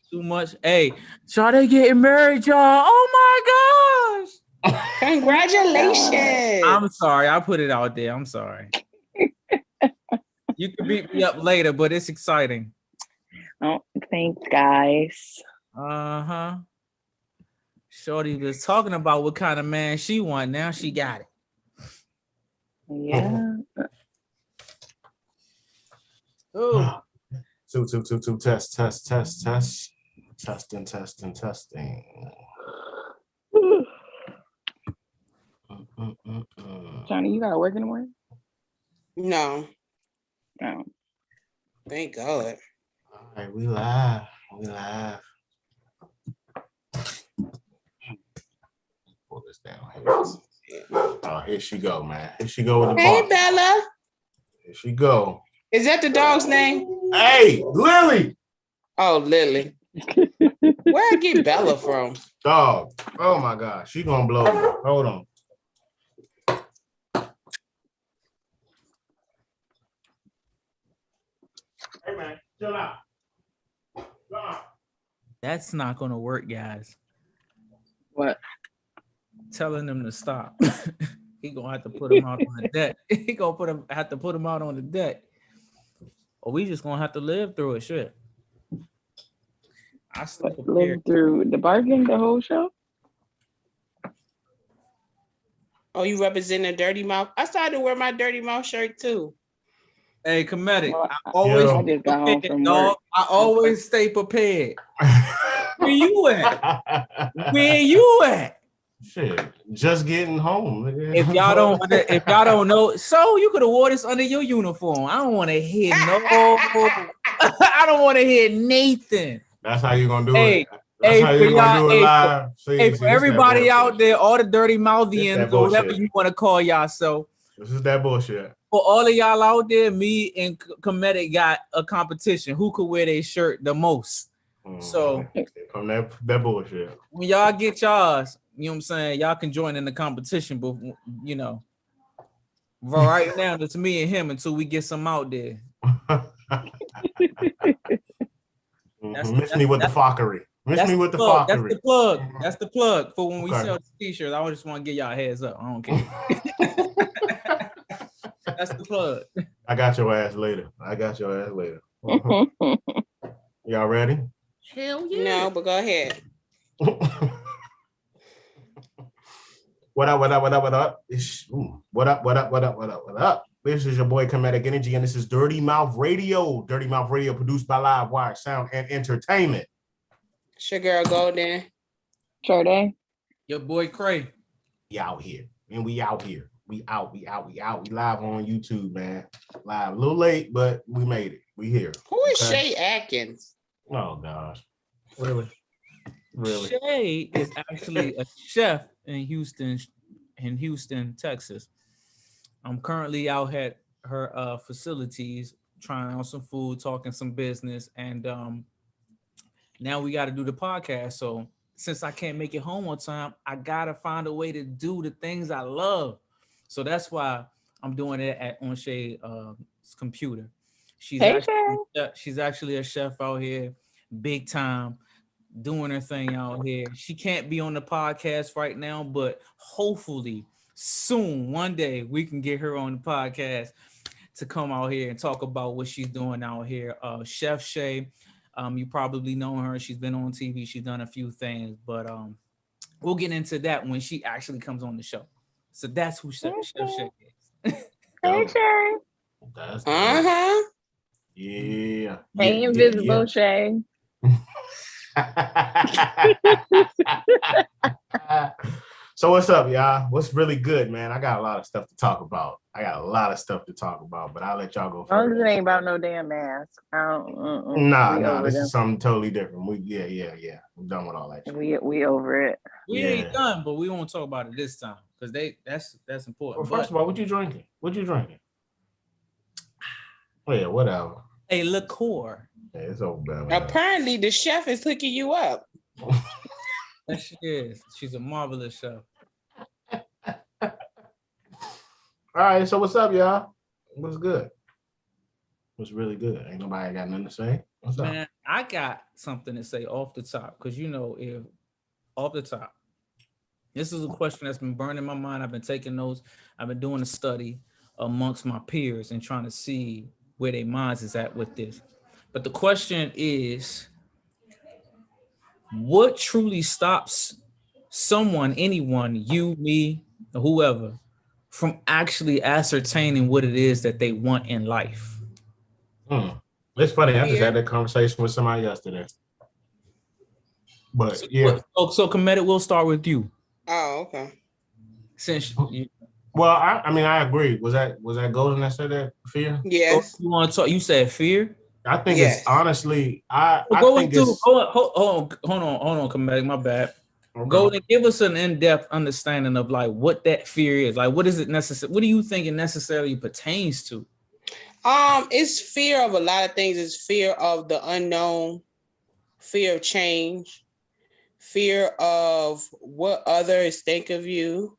too much. Hey, Sade getting married, y'all. Oh my gosh. Congratulations. I'm sorry. I put it out there. I'm sorry. You can beat me up later, but it's exciting. Oh, thanks, guys. Uh-huh. Shorty was talking about what kind of man she want. Now she got it. Yeah. Oh. Two. Test. Testing. Johnny, you gotta work in the morning? No. No. Thank God. All right, we live. Pull this down here. Oh, here she go, man. Here she go with the Hey, bar. Bella. Here she go. Is that the dog's name? Hey, Lily. Oh, Lily. Where I get Bella from? Dog. Oh my God. She gonna blow me. Hold on. Hey man, chill out. That's not gonna work, guys. What? Telling them to stop. He gonna have to put him out on the deck. He gonna have to put him out on the deck. Or we just gonna have to live through it. Shit. I still Live prepared. through the bargain, the whole show? Oh, you representing Dirty Mouth? I started to wear my Dirty Mouth shirt too. Hey, Comedic, Well, I always Yo. I just got home from dog. work. I always stay prepared. Where you at? Where you at? Shit, just getting home. If y'all don't know, so you could have wore this under your uniform. I don't want to hear no. I don't want to hear Nathan. That's how you gonna do Hey, it. That's hey, how for you gonna do it y'all, live. See, Hey, this for that everybody bullshit. out there, all the dirty This mouthians that or whatever bullshit. you want to call y'all. So This is that bullshit. for all of y'all out there, me and Comedic got a competition. Who could wear their shirt the most? So from that bullshit. when y'all get y'all's, you know what I'm saying, y'all can join in the competition, but you know, for right now, it's me and him until we get some out there. Miss me with the fuckery. Miss me with the plug. fuckery. That's the plug. That's the plug for when we Okay. sell t-shirts. I just want to give y'all a heads up. I don't care. That's the plug. I got your ass later. Y'all ready? Hell yeah. No, but go ahead. What up? What up? This is your boy Comedic Energy, and this is Dirty Mouth Radio. Dirty Mouth Radio, produced by Livewire Sound and Entertainment. It's your girl Golden. Sade. Your boy Cray. We out here. And we out here. We out. We live on YouTube, man. Live. A little late, but we made it. We here. Who is Shay Atkins? Oh gosh. Really? Shay is actually a chef in Houston, Texas. I'm currently out at her facilities trying out some food, talking some business, and now we got to do the podcast. So since I can't make it home on time, I gotta find a way to do the things I love. So that's why I'm doing it on Shay's computer. She's actually a chef out here, big time, doing her thing out here. She can't be on the podcast right now, but hopefully soon, one day, we can get her on the podcast to come out here and talk about what she's doing out here. Chef Shay, you probably know her. She's been on TV. She's done a few things, but we'll get into that when she actually comes on the show. So that's who Chef Shay is. Hey, Shay. Yeah. Hey, Invisible Shay. So what's up, y'all? What's really good, man? I got a lot of stuff to talk about. But I'll let y'all go first. Oh, this ain't about no damn mask. Nah, this is something totally different. Yeah. I'm done with all that shit. We over it. We ain't done, but we won't talk about it this time because that's important. Well, first of all, what you drinking? Oh yeah, whatever. A liqueur. Yeah, it's over there. Apparently, the chef is hooking you up. Yes, she is. She's a marvelous chef. All right, so what's up, y'all? What's good? What's really good? Ain't nobody got nothing to say? What's up? Man, I got something to say off the top because if off the top, this is a question that's been burning my mind. I've been taking notes. I've been doing a study amongst my peers and trying to see where their minds is at with this. But the question is, what truly stops someone, anyone, you, me, or whoever, from actually ascertaining what it is that they want in life? It's funny. I just had that conversation with somebody yesterday. But So Comedic, we'll start with you. Oh, okay. Since well, I agree. Was that Golden that said that? Fear? Yes. You want to talk? You said fear. I think it's honestly. Hold on, Comedic. My bad. Okay. Golden, give us an in-depth understanding of like what that fear is. Like, what is it necessary? What do you think it necessarily pertains to? It's fear of a lot of things. It's fear of the unknown, fear of change, fear of what others think of you.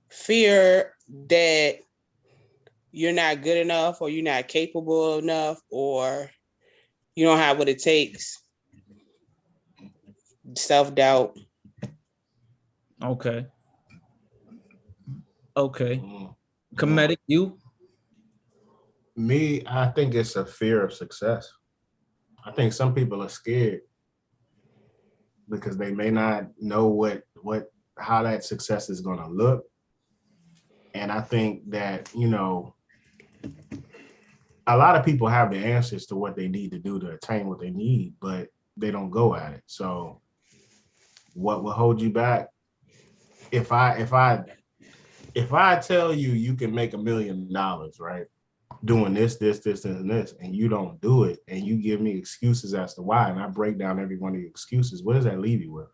Fear that you're not good enough, or you're not capable enough, or you don't have what it takes. Self-doubt. Okay. Comedic, you? Me, I think it's a fear of success. I think some people are scared because they may not know how that success is going to look. And I think that, a lot of people have the answers to what they need to do to attain what they need, but they don't go at it. So what will hold you back? If I tell you can make $1 million, right? Doing this, and you don't do it, and you give me excuses as to why, and I break down every one of the excuses, what does that leave you with?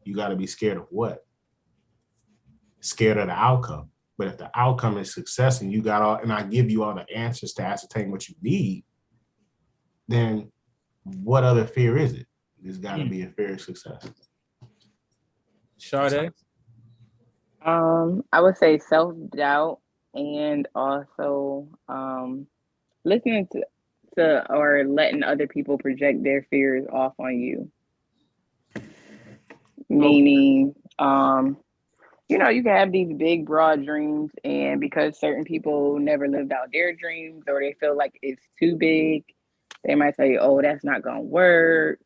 You got to be scared of what? Scared of the outcome. But if the outcome is success and I give you all the answers to ascertain what you need, then what other fear is it? There's got to be a fear of success. Sade? I would say self-doubt, and also listening to or letting other people project their fears off on you. Meaning, you can have these big, broad dreams, and because certain people never lived out their dreams, or they feel like it's too big, they might say, oh, that's not going to work.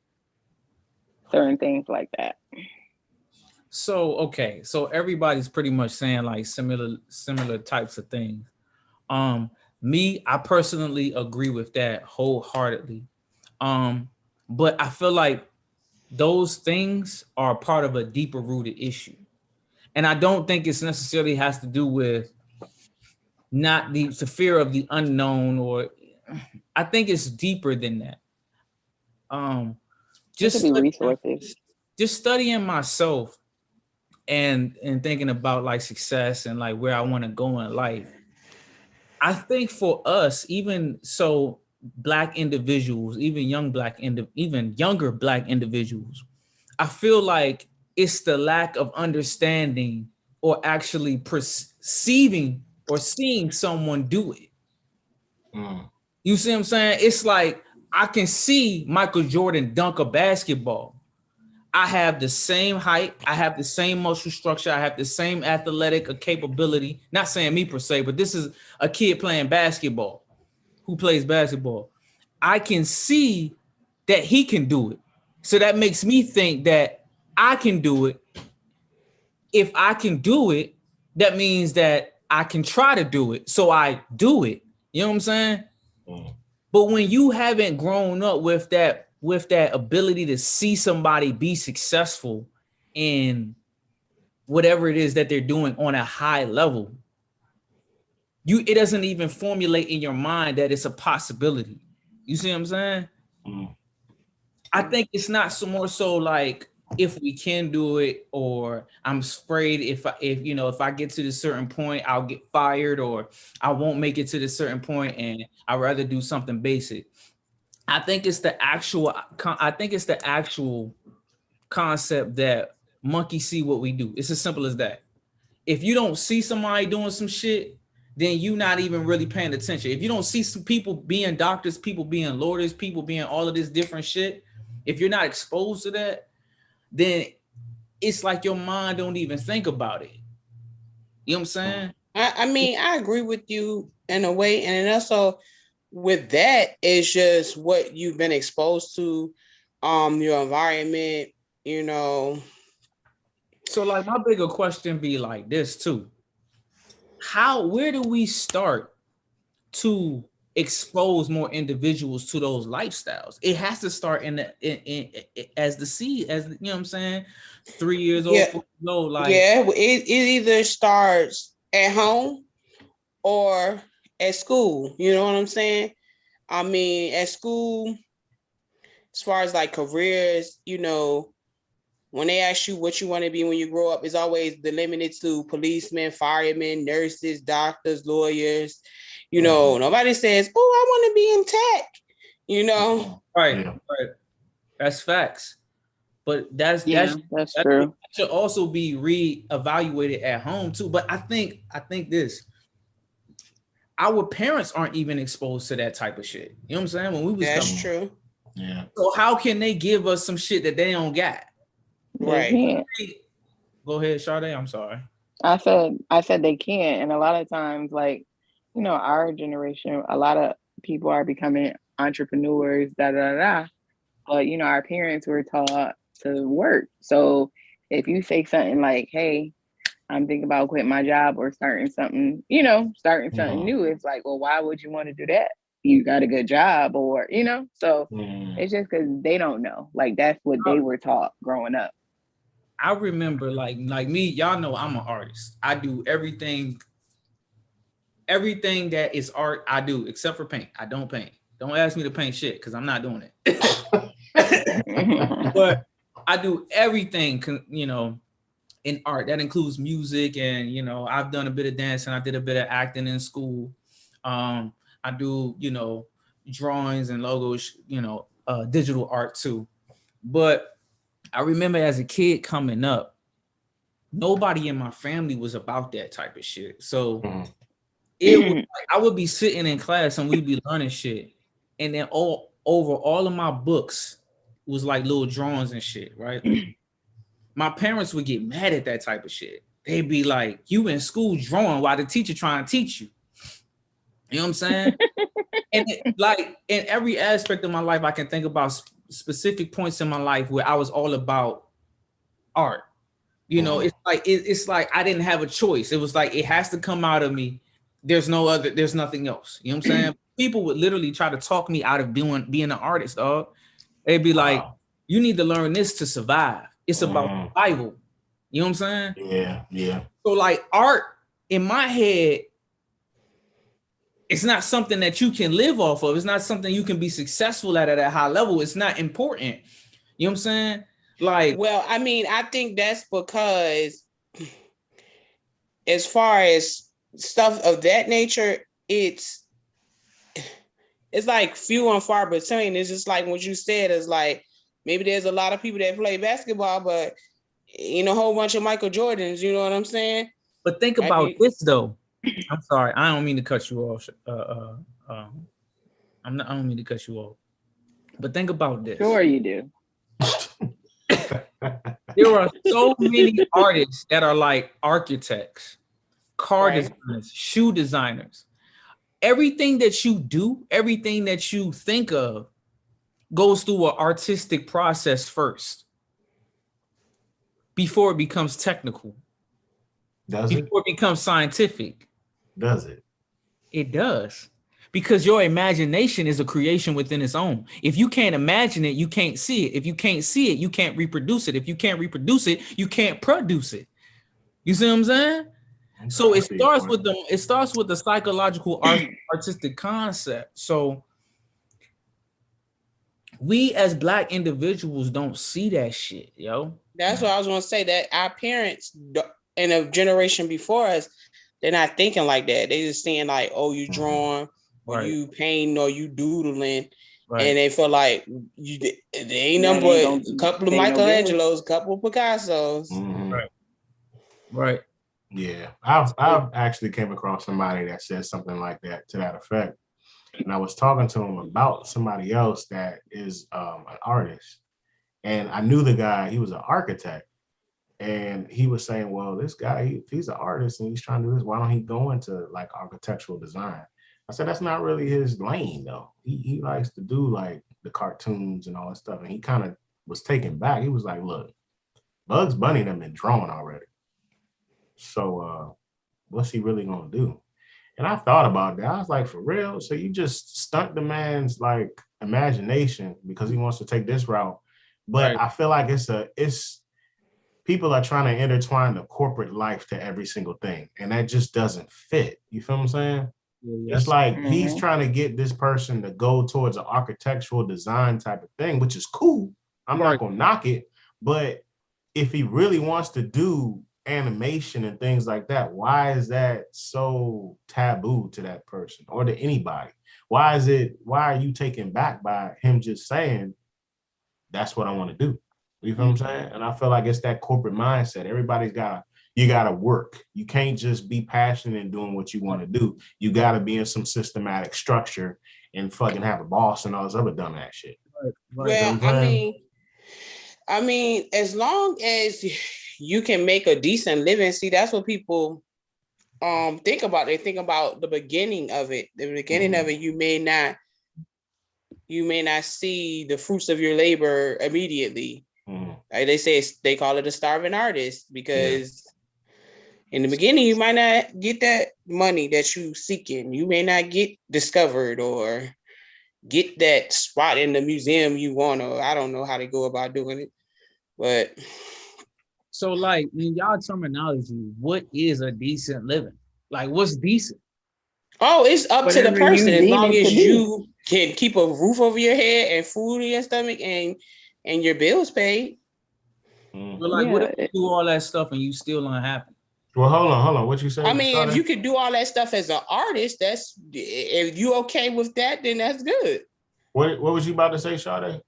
Certain things like that. So everybody's pretty much saying like similar types of things. Me, I personally agree with that wholeheartedly. But I feel like those things are part of a deeper rooted issue. And I don't think it's necessarily has to do with not the fear of the unknown, or I think it's deeper than that. Just studying myself and thinking about like success and like where I want to go in life. I think for us, even so, Black individuals, even younger Black individuals, I feel like it's the lack of understanding or actually perceiving or seeing someone do it. You see what I'm saying? It's like I can see Michael Jordan dunk a basketball. I have the same height. I have the same muscle structure. I have the same athletic capability. Not saying me per se, but this is a kid playing basketball who plays basketball. I can see that he can do it. So that makes me think that I can do it. If I can do it, that means that I can try to do it. So I do it. You know what I'm saying? But when you haven't grown up with that ability to see somebody be successful in whatever it is that they're doing on a high level, it doesn't even formulate in your mind that it's a possibility. You see what I'm saying? I think it's not so more so like if we can do it, or I'm afraid if I get to this certain point, I'll get fired, or I won't make it to this certain point, and I'd rather do something basic. I think it's the actual concept that monkeys see what we do. It's as simple as that. If you don't see somebody doing some shit, then you not even really paying attention. If you don't see some people being doctors, people being lawyers, people being all of this different shit, if you're not exposed to that, then it's like your mind don't even think about it. You know what I'm saying? I mean, I agree with you in a way, and also with that, it's just what you've been exposed to, your environment, you know. So like my bigger question be like this too. Where do we start to expose more individuals to those lifestyles? It has to start as the seed, as you know what I'm saying, 3 years old, 4 years old. Like it either starts at home or at school. You know what I'm saying? I mean, at school, as far as like careers, you know, when they ask you what you want to be when you grow up, it's always delimited to policemen, firemen, nurses, doctors, lawyers. You know, nobody says, "Oh, I want to be in tech." You know, right. That's facts. But that's true. That should also be reevaluated at home too. But I think this. Our parents aren't even exposed to that type of shit. You know what I'm saying? When we was that's true. Yeah. So how can they give us some shit that they don't got? Right. Go ahead, Sade. I'm sorry. I said they can't, and a lot of times, like, you know, our generation, a lot of people are becoming entrepreneurs, but you know, our parents were taught to work. So if you say something like, "Hey, I'm thinking about quitting my job or starting something new," it's like, well, why would you want to do that? You got a good job, or you know. So it's just because they don't know. Like that's what they were taught growing up. I remember like me, y'all know I'm an artist. I do everything that is art, I do, except for paint. I don't paint. Don't ask me to paint shit because I'm not doing it. But I do everything, you know, in art. That includes music, and you know, I've done a bit of dancing. I did a bit of acting in school. I do, you know, drawings and logos, you know, digital art too. But I remember as a kid coming up, nobody in my family was about that type of shit. So it was like, I would be sitting in class and we'd be learning shit. And then over all of my books was like little drawings and shit, right? My parents would get mad at that type of shit. They'd be like, "You in school drawing while the teacher trying to teach you." You know what I'm saying? And like in every aspect of my life, I can think about specific points in my life where I was all about art. You know, it's like I didn't have a choice. It was like it has to come out of me. There's nothing else. You know what I'm saying? People would literally try to talk me out of being an artist, dog. They'd be like, "You need to learn this to survive. It's about survival." You know what I'm saying? Yeah. So like art in my head, it's not something that you can live off of. It's not something you can be successful at a high level. It's not important. You know what I'm saying? Like, well, I mean, I think that's because as far as stuff of that nature, it's like few and far between. It's just like what you said is like maybe there's a lot of people that play basketball, but a whole bunch of Michael Jordans. You know what I'm saying? But think about this though. I'm sorry, I don't mean to cut you off. I don't mean to cut you off. But think about this. Sure, you do. There are so many artists that are like architects, car designers, shoe designers. Everything that you do, everything that you think of goes through an artistic process first before it becomes technical. Before it becomes scientific. Does it? It does. Because your imagination is a creation within its own. If you can't imagine it, you can't see it. If you can't see it, you can't reproduce it. If you can't reproduce it, you can't produce it. You see what I'm saying? So it starts with the psychological artistic concept. So we as Black individuals don't see that shit, yo. That's what I was gonna say, that our parents in a generation before us, they're not thinking like that. They just seeing like, oh, you drawing, or you painting, or you doodling, and they feel like they ain't nothing but a couple of Michelangelos, a couple of Picassos. Right. Yeah, I've actually came across somebody that said something like that to that effect, and I was talking to him about somebody else that is an artist, and I knew the guy. He was an architect, and he was saying, "Well, this guy, if he's an artist and he's trying to do this, why don't he go into like architectural design?" I said, "That's not really his lane, though. He likes to do like the cartoons and all that stuff." And he kind of was taken back. He was like, "Look, Bugs Bunny done been drawn already. So what's he really gonna do?" And I thought about that. I was like, for real? So you just stunt the man's like imagination because he wants to take this route. But Right. I feel like it's people are trying to intertwine the corporate life to every single thing, and that just doesn't fit. You feel what I'm saying? Yeah, It's like he's Mhm. trying to get this person to go towards an architectural design type of thing, which is cool. I'm Right. not gonna knock it, but if he really wants to do animation and things like that, why is that so taboo to that person or to anybody? Why are you taken back by him just saying that's what I want to do? You feel what I'm saying? And I feel like it's that corporate mindset. You gotta work. You can't just be passionate and doing what you want to do. You gotta be in some systematic structure and fucking have a boss and all this other dumbass shit. Right. You know Well, what I'm saying? I mean, as long as you can make a decent living, see, that's what people think about. They think about the beginning of it. The beginning of it, you may not see the fruits of your labor immediately. Mhm. Like they call it a starving artist because in the beginning you might not get that money that you seeking. You may not get discovered or get that spot in the museum you want, or I don't know how they go about doing it. But So, like, in y'all terminology, what is a decent living? Like, what's decent? it's up to the Whatever you person as deem long it to as be. you can keep a roof over your head and food in your stomach and your bills paid. Mhm. But like, what if Yeah, you do all that stuff and you still unhappy? Well, hold on. What you say? I mean, if Shawty? you could do all that stuff as an artist, that's if you okay with that, then that's good. What was you about to say, Sade?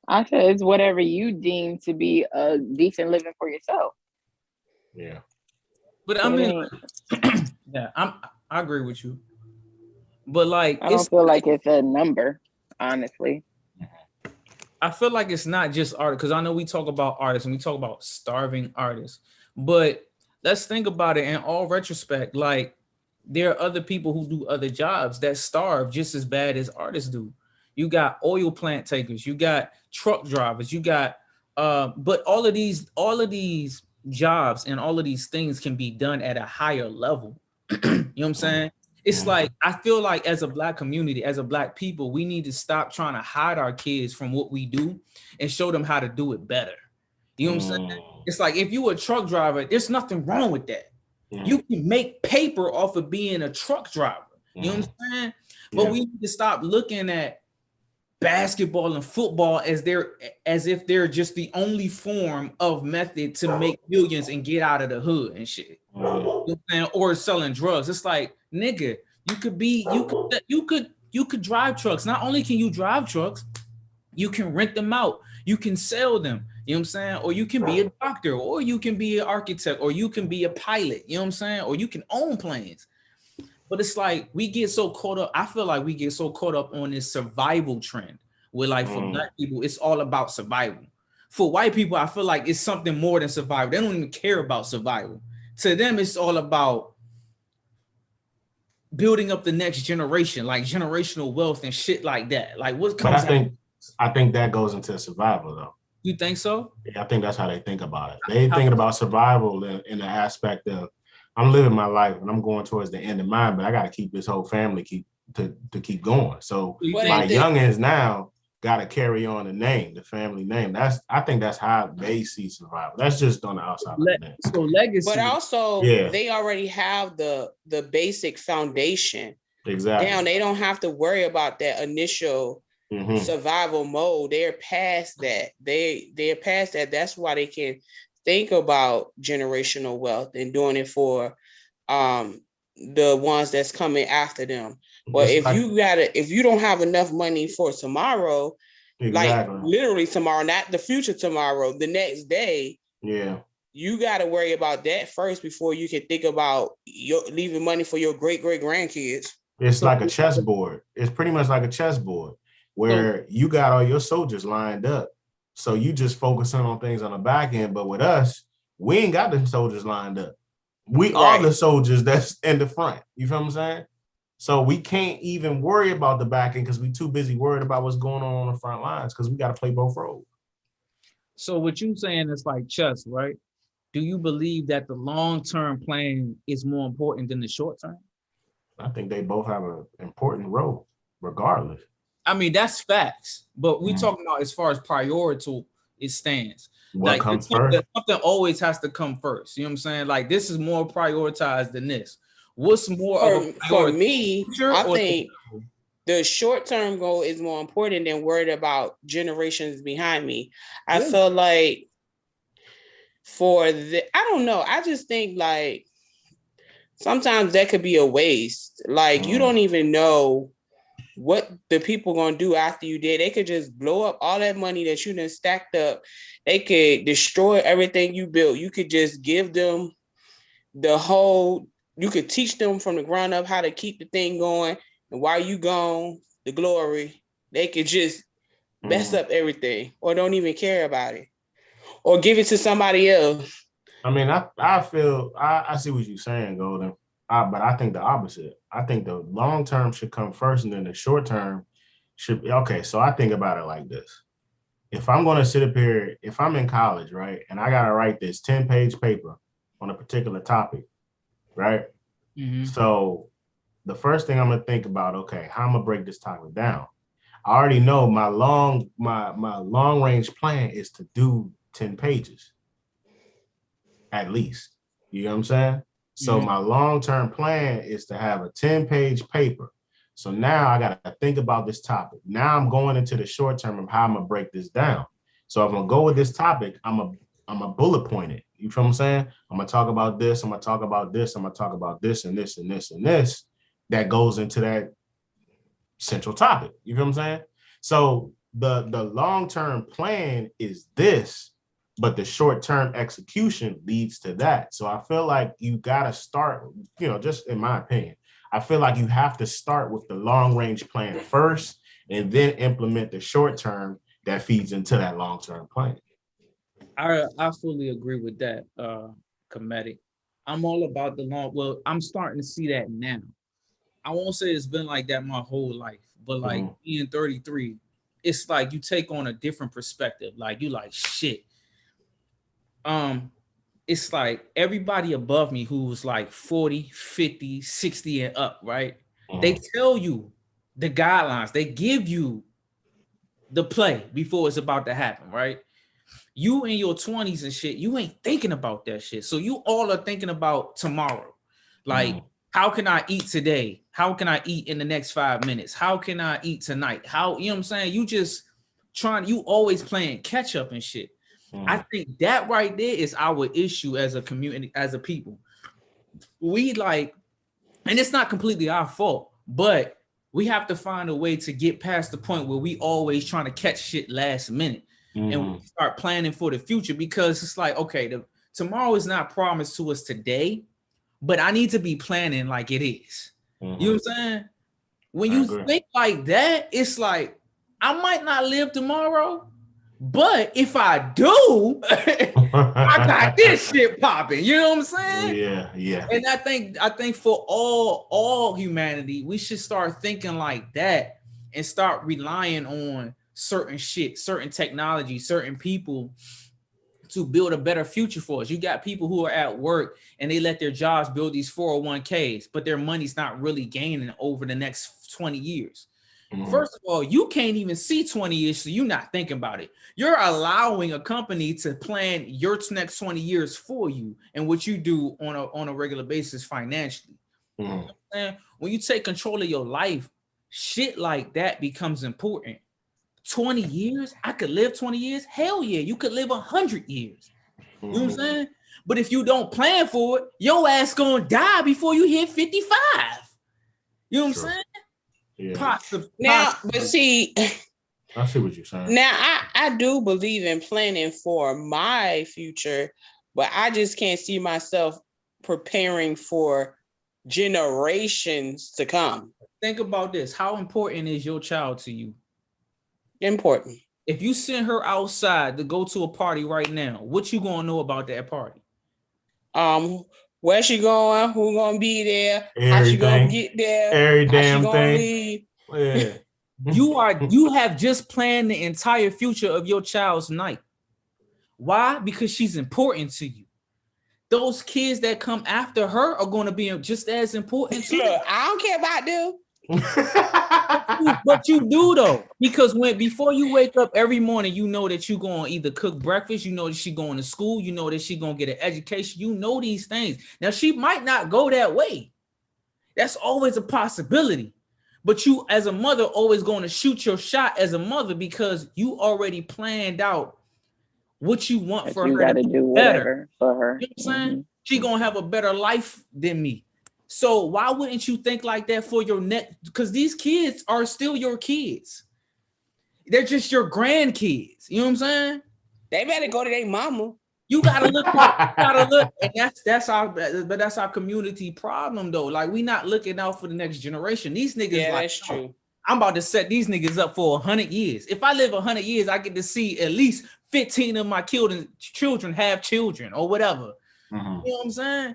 I said it's whatever you deem to be a decent living for yourself. Yeah. But I It mean, ain't. yeah, I agree with you. But like, I don't feel like it's a number, honestly. I feel like it's not just art because I know we talk about artists and we talk about starving artists, but let's think about it in all retrospect. Like, there are other people who do other jobs that starve just as bad as artists do. You got oil plant takers, you got truck drivers, you got but all of these jobs and all of these things can be done at a higher level. You know what I'm saying? It's like I feel like as a black community, as a black people, we need to stop trying to hide our kids from what we do and show them how to do it better. You know what I'm saying? It's like if you a truck driver, there's nothing wrong with that. You can make paper off of being a truck driver. You know what I'm saying? But we need to stop looking at basketball and football as if they're just the only form of method to make millions and get out of the hood and shit. You know what I'm saying? Or selling drugs. It's like, nigga, you could drive trucks. Not only can you drive trucks, you can rent them out, you can sell them, you know what I'm saying? Or you can be a doctor, or you can be an architect, or you can be a pilot, you know what I'm saying? Or you can own planes. But it's like we get so caught up. I feel like we get so caught up on this survival trend where, like, for black people, it's all about survival. For white people, I feel like it's something more than survival. They don't even care about survival. To them, it's all about building up the next generation, like generational wealth and shit like that. Like, what But comes out? I think that goes into survival though. You think so? Yeah, I think that's how they think about it. They How- thinking about survival in the aspect of I'm living my life and I'm going towards the end of mine, but I got to keep this whole family to keep going. So What my ain't the youngins now got to carry on the name, the family name. I think that's how they see survival. That's just on the outside. So legacy. but also Yeah. they already have the basic foundation Exactly. down. They don't have to worry about that initial Mhm. survival mode. They're past that. They're past that. That's why they can think about generational wealth and doing it for the ones that's coming after them. But It's like- if you don't have enough money for tomorrow, Exactly. like literally tomorrow, not the future tomorrow, the next day, Yeah. you got to worry about that first before you can think about leaving money for your great grandkids. It's like a chessboard. It's pretty much like a chessboard where you got all your soldiers lined up. So you just focusing on things on the back end. But with us, we ain't got the soldiers lined up. We are the soldiers that's in the front. You feel what I'm saying? So we can't even worry about the back end because we too busy worried about what's going on the front lines because we got to play both roles. So what you saying is like chess, right? Do you believe that the long-term plan is more important than the short term? I think they both have an important role, regardless. I mean, that's facts, but we talking about as far as priority it stands. What comes first? Something always has to come first. You know what I'm saying? Like this is more prioritized than this. What's more for me? I think the short-term goal is more important than worried about generations behind me. I feel like I don't know. I just think like sometimes that could be a waste. Like you don't even know what the people gonna do after you did. They could just blow up all that money that you done stacked up. They could destroy everything you built. You could just give them you could teach them from the ground up how to keep the thing going. And while you gone, the glory, they could just mess up everything or don't even care about it. Or give it to somebody else. I mean, I feel I see what you're saying, Golden. But I think the opposite. I think the long term should come first, and then the short term should be okay. So I think about it like this: if I'm going to sit up here, if I'm in college, right, and I got to write this 10-page paper on a particular topic, right? Mm-hmm. So the first thing I'm going to think about, okay, how I'm gonna break this topic down. I already know my long range plan is to do 10 pages at least. You know what I'm saying? So my long-term plan is to have a 10-page paper. So now I got to think about this topic. Now I'm going into the short term of how I'm going to break this down. So if I'm going to go with this topic, I'm a bullet point it. You feel what I'm saying? I'm going to talk about this. I'm going to talk about this. I'm going to talk about this and this and this and this that goes into that central topic. You feel what I'm saying? So the long-term plan is this, but the short-term execution leads to that. So I feel like you got to start, just in my opinion, I feel like you have to start with the long-range plan first and then implement the short-term that feeds into that long-term plan. I fully agree with that, Comedic. I'm all about I'm starting to see that now. I won't say it's been like that my whole life, but like being 33, it's like you take on a different perspective. Like you like, shit. It's like everybody above me who's like 40, 50, 60 and up, right? They tell you the guidelines. They give you the play before it's about to happen, right? You in your 20s and shit, you ain't thinking about that shit. So you all are thinking about tomorrow. Like, how can I eat today? How can I eat in the next 5 minutes? How can I eat tonight? How, you know what I'm saying? You always playing catch up and shit. I think that right there is our issue as a community, as a people. We like, and it's not completely our fault, but we have to find a way to get past the point where we always trying to catch shit last minute and we start planning for the future, because it's like, okay, tomorrow is not promised to us today, but I need to be planning like it is. You know what I'm saying? When you think like that, it's like, I might not live tomorrow, but if I do, I got this shit popping. You know what I'm saying? Yeah. And I think for all humanity, we should start thinking like that and start relying on certain shit, certain technology, certain people to build a better future for us. You got people who are at work and they let their jobs build these 401ks, but their money's not really gaining over the next 20 years. First of all, you can't even see 20 years, so you're not thinking about it. You're allowing a company to plan your next 20 years for you and what you do on a regular basis financially. You know what I'm saying? When you take control of your life, shit like that becomes important. 20 years? I could live 20 years? Hell yeah, you could live 100 years. You know what I'm saying? But if you don't plan for it, your ass gonna die before you hit 55. You know what I'm saying? Yeah. But see, I see what you're saying. Now I do believe in planning for my future, but I just can't see myself preparing for generations to come. Think about this. How important is your child to you? Important. If you send her outside to go to a party right now, what you gonna know about that party? Where she going? Who gonna be there? Everything. How she gonna get there? Every How damn she gonna thing. leave? Yeah. You have just planned the entire future of your child's night. Why? Because she's important to you. Those kids that come after her are going to be just as important to you. Look, I don't care about them. But you do though, because before you wake up every morning, you know that you're going to either cook breakfast, you know that she's going to school, you know that she's going to get an education, you know these things. Now she might not go that way. That's always a possibility. But you as a mother always going to shoot your shot as a mother because you already planned out what you want for you her. You got to do whatever for her. You know what I'm saying? She going to have a better life than me. So why wouldn't you think like that for your next? Because these kids are still your kids. They're just your grandkids. You know what I'm saying? They better go to their mama. You gotta look, and that's our community problem though. Like we not looking out for the next generation. These niggas, yeah, like, that's true. I'm about to set these niggas up for 100 years. If I live 100 years, I get to see at least 15 of my children have children or whatever. Mm-hmm. You know what I'm saying?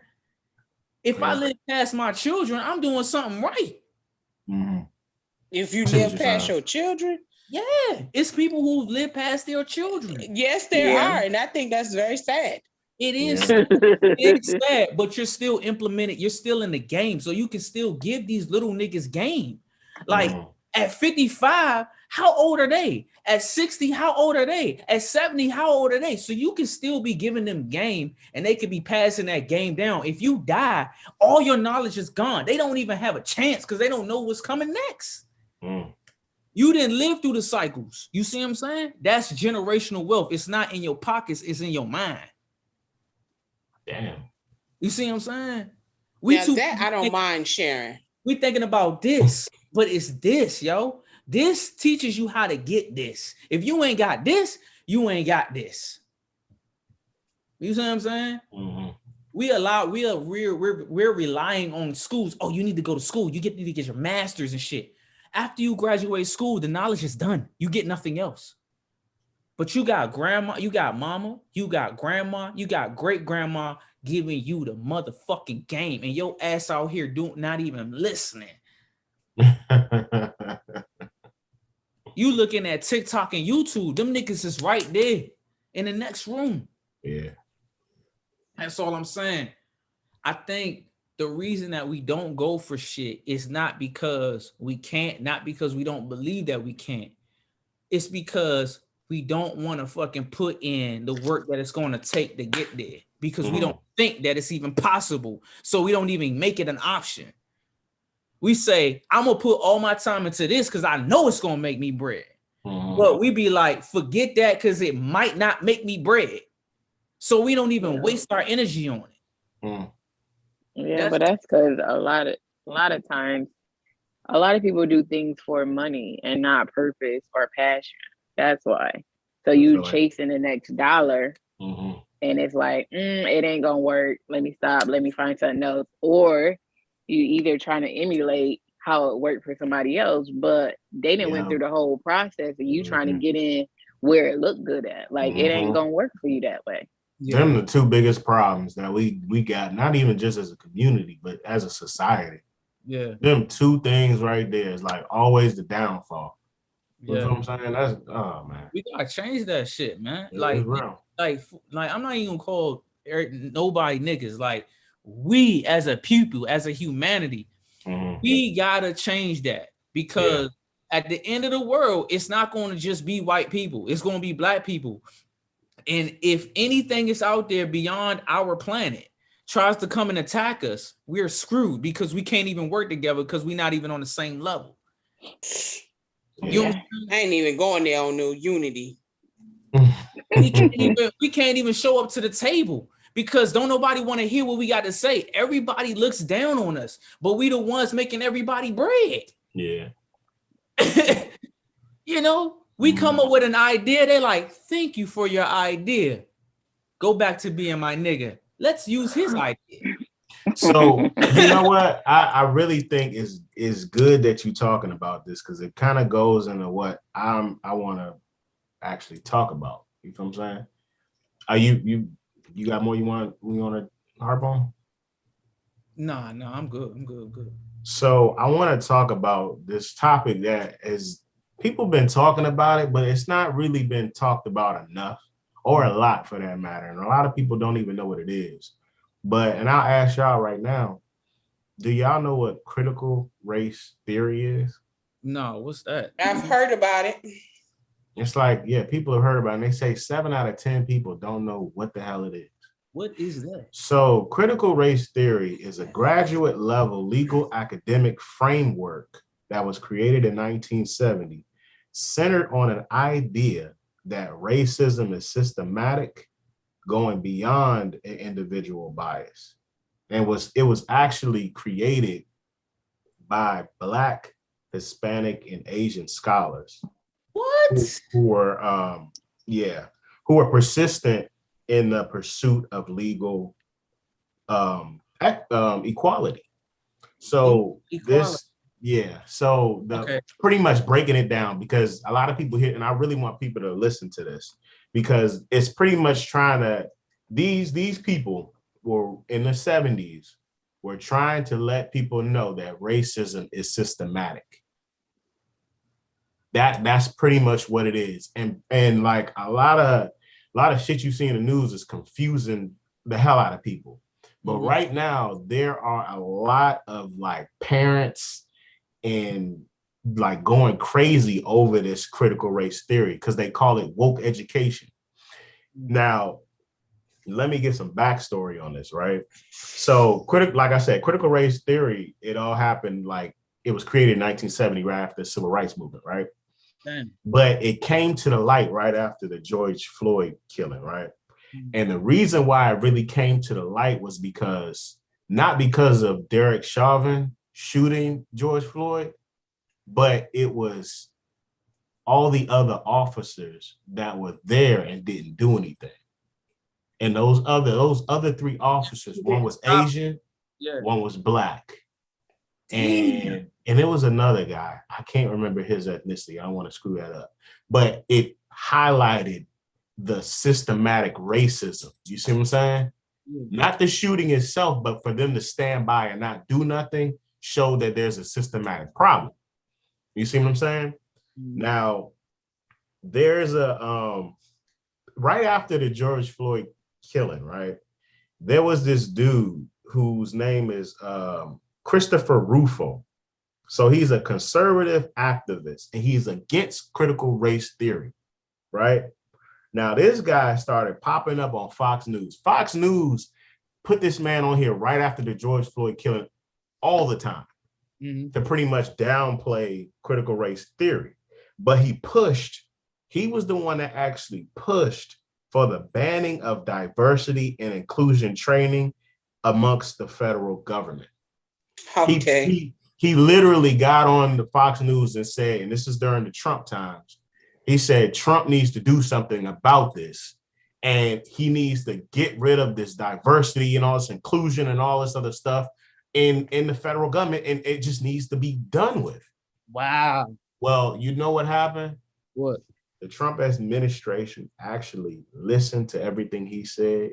If I live past my children, I'm doing something right. Mm-hmm. If you live past your children, yeah, it's people who live past their children. Yes, there are, and I think that's very sad. It is. It's sad, but you're still implementing. You're still in the game, so you can still give these little niggas game. Like at 55, how old are they? At 60, how old are they? At 70, how old are they? So you can still be giving them game and they could be passing that game down. If you die, all your knowledge is gone. They don't even have a chance because they don't know what's coming next. You didn't live through the cycles. You see what I'm saying? That's generational wealth. It's not in your pockets, it's in your mind. Damn. You see what I'm saying? I don't mind sharing. We thinking about this, but it's this, yo. This teaches you how to get this. If you ain't got this, you ain't got this. You see what I'm saying? Mm-hmm. We're relying on schools. Oh, you need to go to school. You need to get your master's and shit. After you graduate school, the knowledge is done. You get nothing else. But you got grandma, you got mama, you got grandma, you got great grandma giving you the motherfucking game, and your ass out here not even listening. You looking at TikTok and YouTube, them niggas is right there in the next room. Yeah. That's all I'm saying. I think the reason that we don't go for shit is not because we can't, not because we don't believe that we can't. It's because we don't want to fucking put in the work that it's going to take to get there because we don't think that it's even possible. So we don't even make it an option. We say, I'm going to put all my time into this because I know it's going to make me bread. But we be like, forget that because it might not make me bread. So we don't even waste our energy on it. Yeah, but that's because a lot of times, a lot of people do things for money and not purpose or passion. That's why. So you chasing the next dollar, and it's like, it ain't gonna work. Let me stop. Let me find something else. Or you either trying to emulate how it worked for somebody else, but they didn't went through the whole process, and you trying to get in where it looked good at. Like it ain't gonna work for you that way. Yeah. Them the two biggest problems that we got, not even just as a community, but as a society. Yeah. Them two things right there is like always the downfall. You know what I'm saying? That's man. We gotta change that shit, man. Like I'm not even gonna call nobody niggas. Like we as a people, as a humanity, we gotta change that because at the end of the world, it's not gonna just be white people, it's gonna be black people. And if anything is out there beyond our planet tries to come and attack us, we're screwed because we can't even work together because we're not even on the same level. I ain't even going there on no unity. We can't even show up to the table because don't nobody want to hear what we got to say. Everybody looks down on us, but we the ones making everybody bread. Yeah. You know, we come up with an idea. They're like, thank you for your idea. go back to being my nigga. Let's use his idea. So you know what? I really think is good that you're talking about this because it kind of goes into what I want to actually talk about. You know what I'm saying? Are you got more you want to harp on? No, I'm good. I'm good. So I want to talk about this topic that is people been talking about it, but it's not really been talked about enough or a lot for that matter. And a lot of people don't even know what it is. And I'll ask y'all right now, do y'all know what critical race theory is? No, what's that? I've heard about it. It's like, yeah, people have heard about it. And they say 7 out of 10 people don't know what the hell it is. What is that? So critical race theory is a graduate level legal academic framework that was created in 1970, centered on an idea that racism is systematic, going beyond an individual bias. And it was actually created by Black, Hispanic, and Asian scholars. What? Who were persistent in the pursuit of legal equality. So pretty much breaking it down, because a lot of people here, and I really want people to listen to this, because it's pretty much trying to, these people were in the 70s, were trying to let people know that racism is systematic. That's pretty much what it is. And like a lot of shit you see in the news is confusing the hell out of people. But right now there are a lot of like parents and like going crazy over this critical race theory because they call it woke education. Now, let me get some backstory on this, right? So like I said, critical race theory, it all happened like it was created in 1970 right after the civil rights movement, right? Damn. But it came to the light right after the George Floyd killing, right? And the reason why it really came to the light was not because of Derek Chauvin shooting George Floyd, but it was all the other officers that were there and didn't do anything. And those other 3 officers, one was Asian, one was Black. And it was another guy. I can't remember his ethnicity. I don't want to screw that up. But it highlighted the systematic racism. You see what I'm saying? Not the shooting itself, but for them to stand by and not do nothing showed that there's a systematic problem. You see what I'm saying? Now, there's right after the George Floyd killing, right? There was this dude whose name is Christopher Rufo. So he's a conservative activist and he's against critical race theory, right? Now, this guy started popping up on Fox News. Fox News put this man on here right after the George Floyd killing all the time to pretty much downplay critical race theory. But he was the one that actually pushed for the banning of diversity and inclusion training amongst the federal government. Okay. He literally got on the Fox News and said, and this is during the Trump times, he said Trump needs to do something about this. And he needs to get rid of this diversity and all this inclusion and all this other stuff in the federal government. And it just needs to be done with. Wow. Well, you know what happened? What? The Trump administration actually listened to everything he said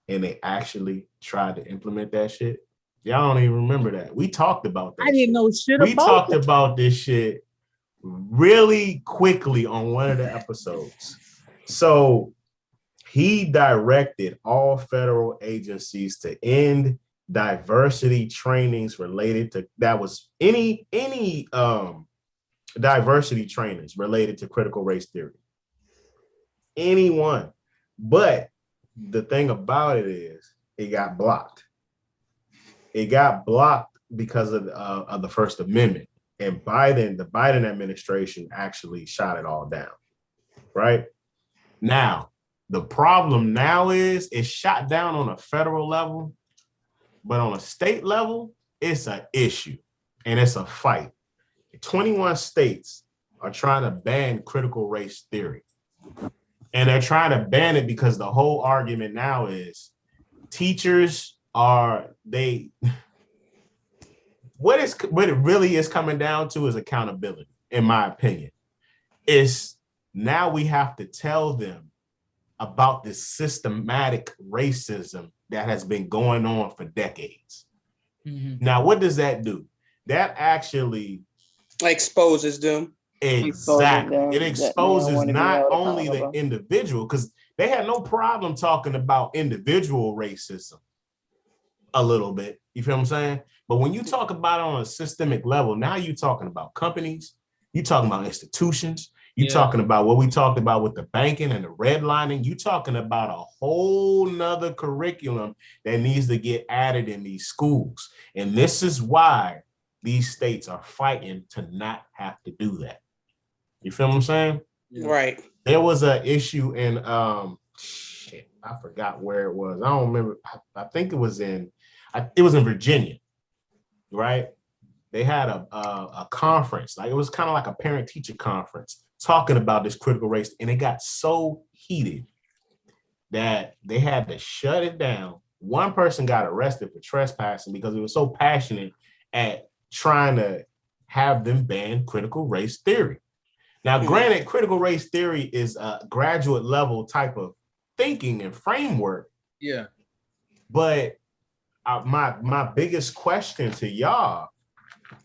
and they actually tried to implement that shit. Y'all don't even remember that. We talked about that. I didn't know shit about it. We talked about this shit really quickly on one of the episodes. So he directed all federal agencies to end diversity trainings related to any diversity trainings related to critical race theory. Anyone. But the thing about it is it got blocked. It got blocked because of the First Amendment. And the Biden administration actually shot it all down. Right? Now, the problem now is it's shot down on a federal level, but on a state level, it's an issue and it's a fight. 21 states are trying to ban critical race theory. And they're trying to ban it because the whole argument now is teachers are they what it really is coming down to is accountability, in my opinion. Is now we have to tell them about this systematic racism that has been going on for decades. Mm-hmm. Now, what does that do? That actually exposes them. Exactly. It exposes not only the individual, because they had no problem talking about individual racism a little bit. You feel what I'm saying? But when you talk about it on a systemic level, now you're talking about companies, you're talking about institutions, you're talking about what we talked about with the banking and the redlining. You're talking about a whole nother curriculum that needs to get added in these schools. And this is why these states are fighting to not have to do that. You feel what I'm saying? Right. There was an issue in I forgot where it was. I don't remember. I think it was in Virginia, right? They had a conference, like it was kind of like a parent-teacher conference, talking about this critical race, and it got so heated that they had to shut it down. One person got arrested for trespassing because he was so passionate at trying to have them ban critical race theory. Now, granted, critical race theory is a graduate level type of thinking and framework. Yeah. But my biggest question to y'all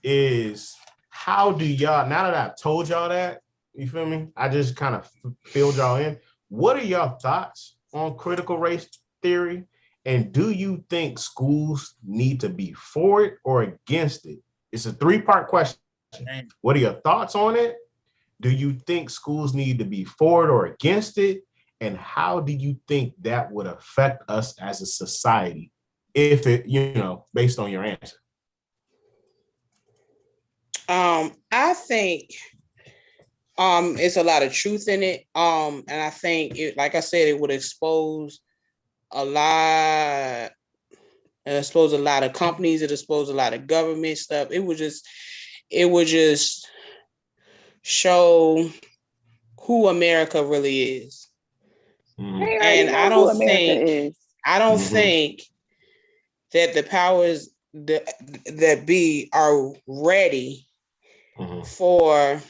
is, how do y'all, now that I've told y'all that, you feel me? I just kind of filled y'all in. What are y'all thoughts on critical race theory? And do you think schools need to be for it or against it? It's a 3-part question. What are your thoughts on it? Do you think schools need to be for it or against it? And how do you think that would affect us as a society if it, based on your answer? I think it's a lot of truth in it. And I think it, like I said, it would expose a lot. It expose a lot of companies. It expose a lot of government stuff. It would just show who America really is. And I don't think that the powers that be are ready for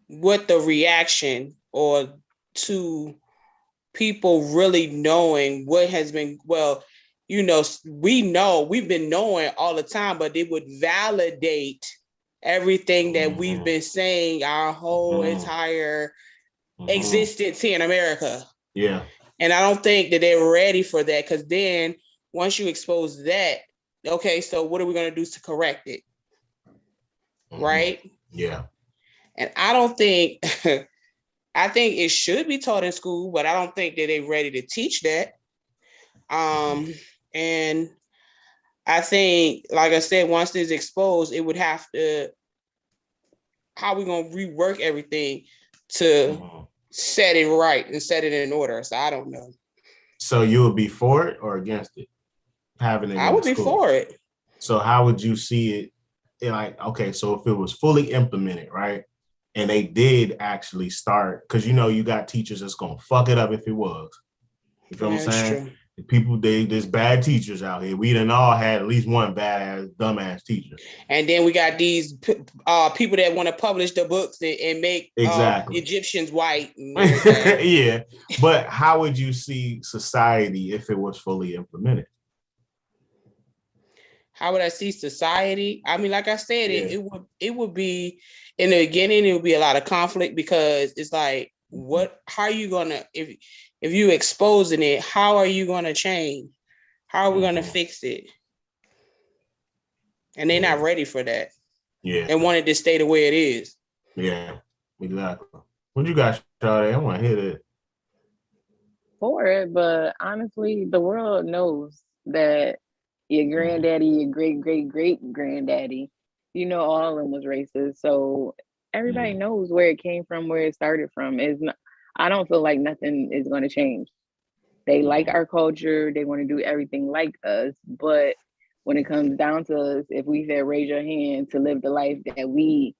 what the reaction or to people really knowing what has been, we've been knowing all the time, but it would validate everything that we've been saying our whole entire existence here in America. Yeah. And I don't think that they're ready for that, because then once you expose that, okay, so what are we going to do to correct it? Right? Yeah. And I don't think, I think it should be taught in school, but I don't think that they're ready to teach that. And I think, like I said, once it's exposed, it would have to, how are we going to rework everything to set it right and set it in order? So I don't know. So you would be for it or against it? Having it? I would be for it. So how would you see it? Okay, so if it was fully implemented, right? And they did actually start, because you got teachers that's gonna fuck it up if it was. You feel what I'm saying? True. People, there's bad teachers out here. We done all had at least one badass, dumbass teacher. And then we got these people that want to publish the books and make Egyptians white. Yeah, but how would you see society if it was fully implemented? How would I see society? I mean, like I said, it would be, in the beginning, it would be a lot of conflict, because it's like, how are you gonna, if you exposing it, how are you gonna change? How are we gonna fix it? And they're not ready for that. Yeah. And wanted to stay the way it is. Yeah, exactly. What you got, Shawty? I want to hear that. For it, but honestly, the world knows that your granddaddy, your great-great-great-granddaddy, all of them was racist. So everybody knows where it came from, where it started from. I don't feel like nothing is going to change. They like our culture. They want to do everything like us. But when it comes down to us, if we said raise your hand to live the life that we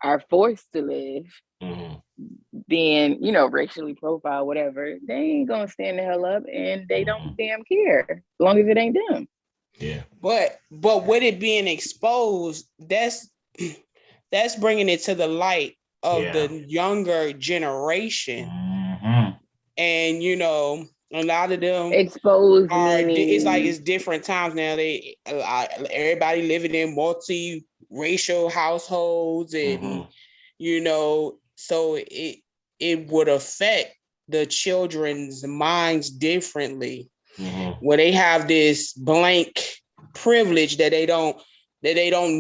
are forced to live, being, racially profiled, whatever, they ain't gonna stand the hell up, and they don't damn care as long as it ain't them. Yeah. But with it being exposed, that's bringing it to the light of the younger generation, and a lot of them exposed are. meaning It's like it's different times now. Everybody living in multi-racial households, and so it would affect the children's minds differently, where they have this blank privilege that they don't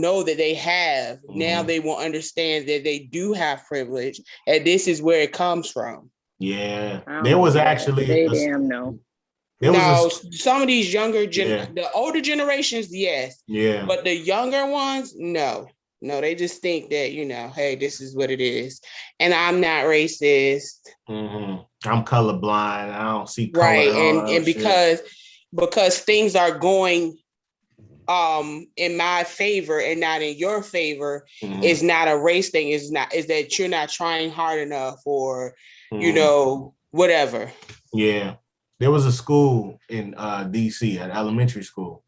know that they have. Now they will understand that they do have privilege, and this is where it comes from. Yeah, there was actually they damn know. Some of these younger the older generations, yes, but the younger ones, no, they just think that hey, this is what it is, and I'm not racist. I'm colorblind. I don't see color, right, and because things are going in my favor and not in your favor, is not a race thing. Is that you're not trying hard enough, or whatever. Yeah, there was a school in DC, an elementary school,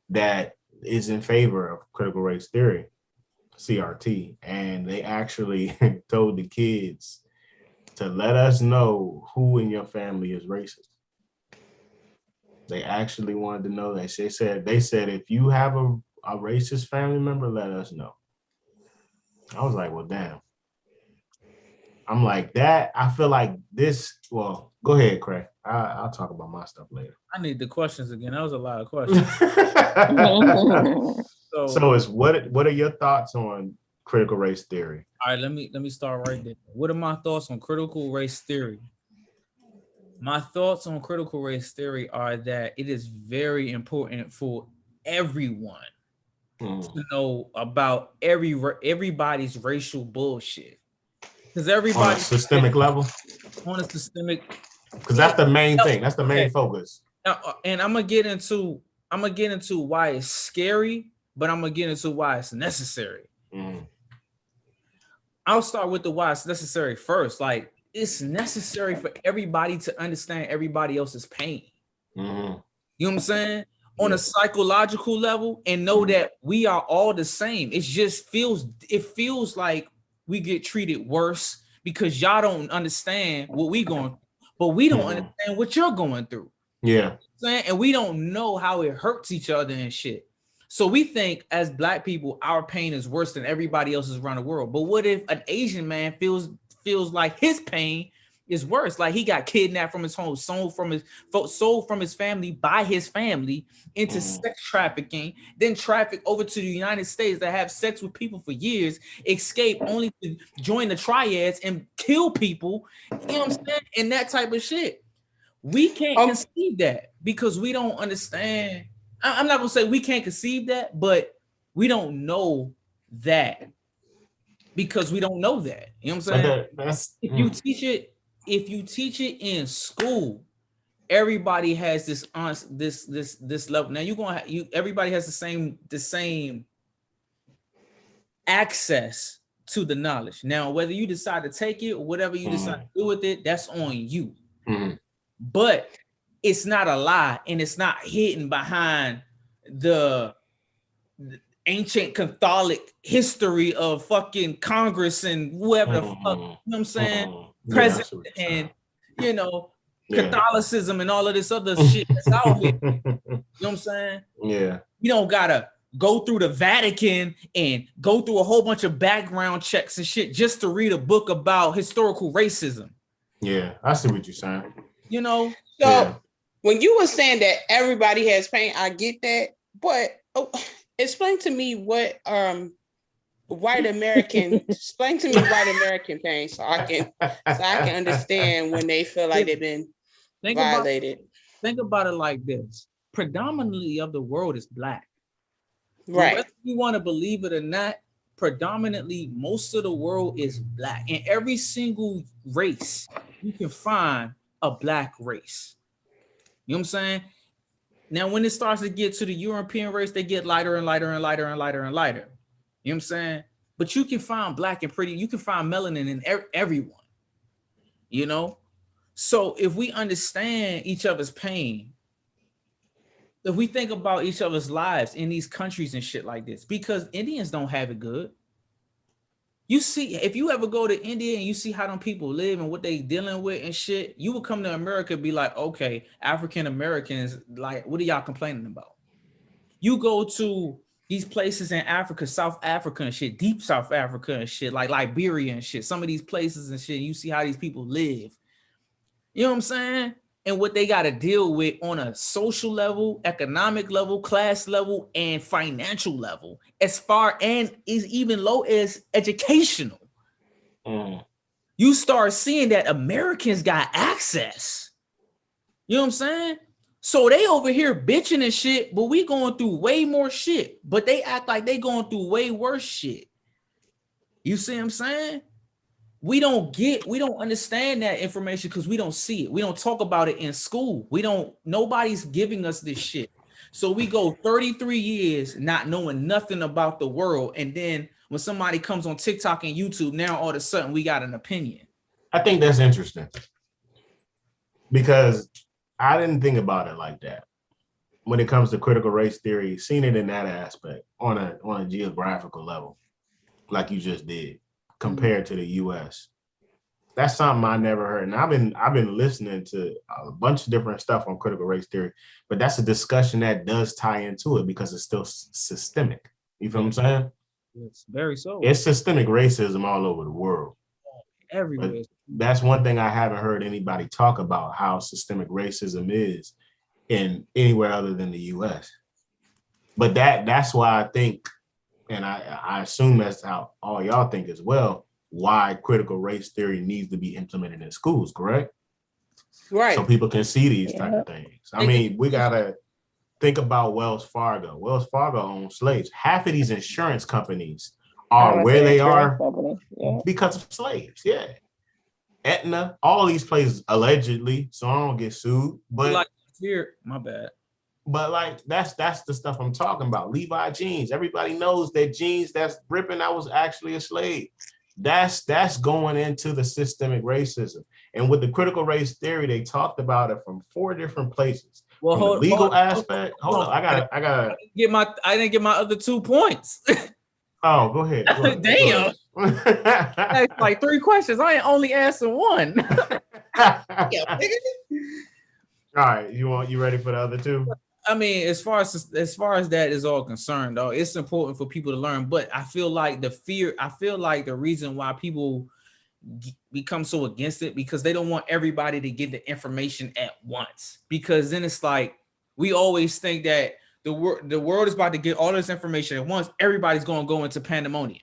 that is in favor of critical race theory, CRT, and they actually told the kids to let us know who in your family is racist. They actually wanted to know that. They said if you have a racist family member, let us know. I was like, well, damn. I'm like that. I feel like this. Well, go ahead, Craig. I'll talk about my stuff later. I need the questions again. That was a lot of questions. So it's what are your thoughts on critical race theory? All right, let me start right there. What are my thoughts on critical race theory? My thoughts on critical race theory are that it is very important for everyone to know about everybody's racial bullshit. Because everybody on a systemic level. On a systemic, because that's the main thing. That's the main focus. And I'm gonna get into why it's scary, but I'm gonna get into why it's necessary. I'll start with the why it's necessary first. Like, it's necessary for everybody to understand everybody else's pain. You know what I'm saying? On a psychological level, and know that we are all the same. It feels like we get treated worse because y'all don't understand what we going, but we don't understand what you're going through. Yeah. And we don't know how it hurts each other and shit. So we think as Black people, our pain is worse than everybody else's around the world. But what if an Asian man feels like his pain is worse? Like he got kidnapped from his home, sold from his family by his family into sex trafficking, then trafficked over to the United States to have sex with people for years, escape only to join the triads and kill people. You know what I'm saying? And that type of shit. We can't conceive that because we don't understand. I'm not gonna say we can't conceive that, but we don't know that because we don't know that. You know what I'm saying? If you teach it in school, everybody has this level. Now everybody has the same access to the knowledge. Now, whether you decide to take it or whatever you decide to do with it, that's on you. But it's not a lie, and it's not hidden behind the ancient Catholic history of fucking Congress and whoever the fuck, you know what I'm saying? President and, Catholicism and all of this other shit that's out here. You know what I'm saying? Yeah. You don't gotta go through the Vatican and go through a whole bunch of background checks and shit just to read a book about historical racism. Yeah, I see what you're saying. So when you were saying that everybody has pain, I get that, but explain to me what white American pain, so I can understand when they feel like they've been violated. Think about it like this: predominantly of the world is Black, right? Whether you want to believe it or not, predominantly most of the world is Black. In every single race, you can find a Black race. You know what I'm saying? Now, when it starts to get to the European race, they get lighter and lighter and lighter and lighter and lighter. You know what I'm saying? But you can find Black and pretty. You can find melanin in everyone. you know? So if we understand each other's pain, if we think about each other's lives in these countries and shit like this, because Indians don't have it good. You see, if you ever go to India and you see how them people live and what they dealing with and shit, you would come to America and be like, okay, African Americans, like, what are y'all complaining about? You go to these places in Africa, South Africa and shit, deep South Africa and shit, like Liberia and shit, some of these places and shit, you see how these people live. You know what I'm saying? And what they got to deal with on a social level, economic level, class level, and financial level, as far and is even low as educational. You start seeing that Americans got access. You know what I'm saying? So they over here bitching and shit, but we going through way more shit. But they act like they going through way worse shit. You see what I'm saying? We don't understand that information because we don't see it. We don't talk about it in school. Nobody's giving us this shit. So we go 33 years not knowing nothing about the world. And then when somebody comes on TikTok and YouTube, now all of a sudden we got an opinion. I think that's interesting because I didn't think about it like that. When it comes to critical race theory, seeing it in that aspect on a geographical level, like you just did, compared to the US. That's something I never heard. And I've been listening to a bunch of different stuff on critical race theory, but that's a discussion that does tie into it because it's still systemic. You feel what I'm saying? It's very so. It's systemic racism all over the world. Everywhere. But that's one thing I haven't heard anybody talk about, how systemic racism is in anywhere other than the US. But that's why I think, and I assume that's how all y'all think as well, why critical race theory needs to be implemented in schools, correct? Right. So people can see these type of things. I mean, we got to think about Wells Fargo. Wells Fargo owns slaves. Half of these insurance companies are where they are because of slaves. Yeah. Aetna, all these places allegedly, so I don't get sued. But like here, my bad. But like that's the stuff I'm talking about. Levi jeans. Everybody knows that jeans that's ripping, that was actually a slave. That's going into the systemic racism. And with the critical race theory, they talked about it from 4 different places. Well, from the legal aspect. Hold on. I didn't get my other 2 points. Oh, go ahead. Damn. That's like 3 questions. I ain't only answering 1. All right, you ready for the other 2? I mean, as far as that is all concerned, though, it's important for people to learn. But I feel like the reason why people become so against it because they don't want everybody to get the information at once. Because then it's like we always think that the world is about to get all this information at once. Everybody's going to go into pandemonium.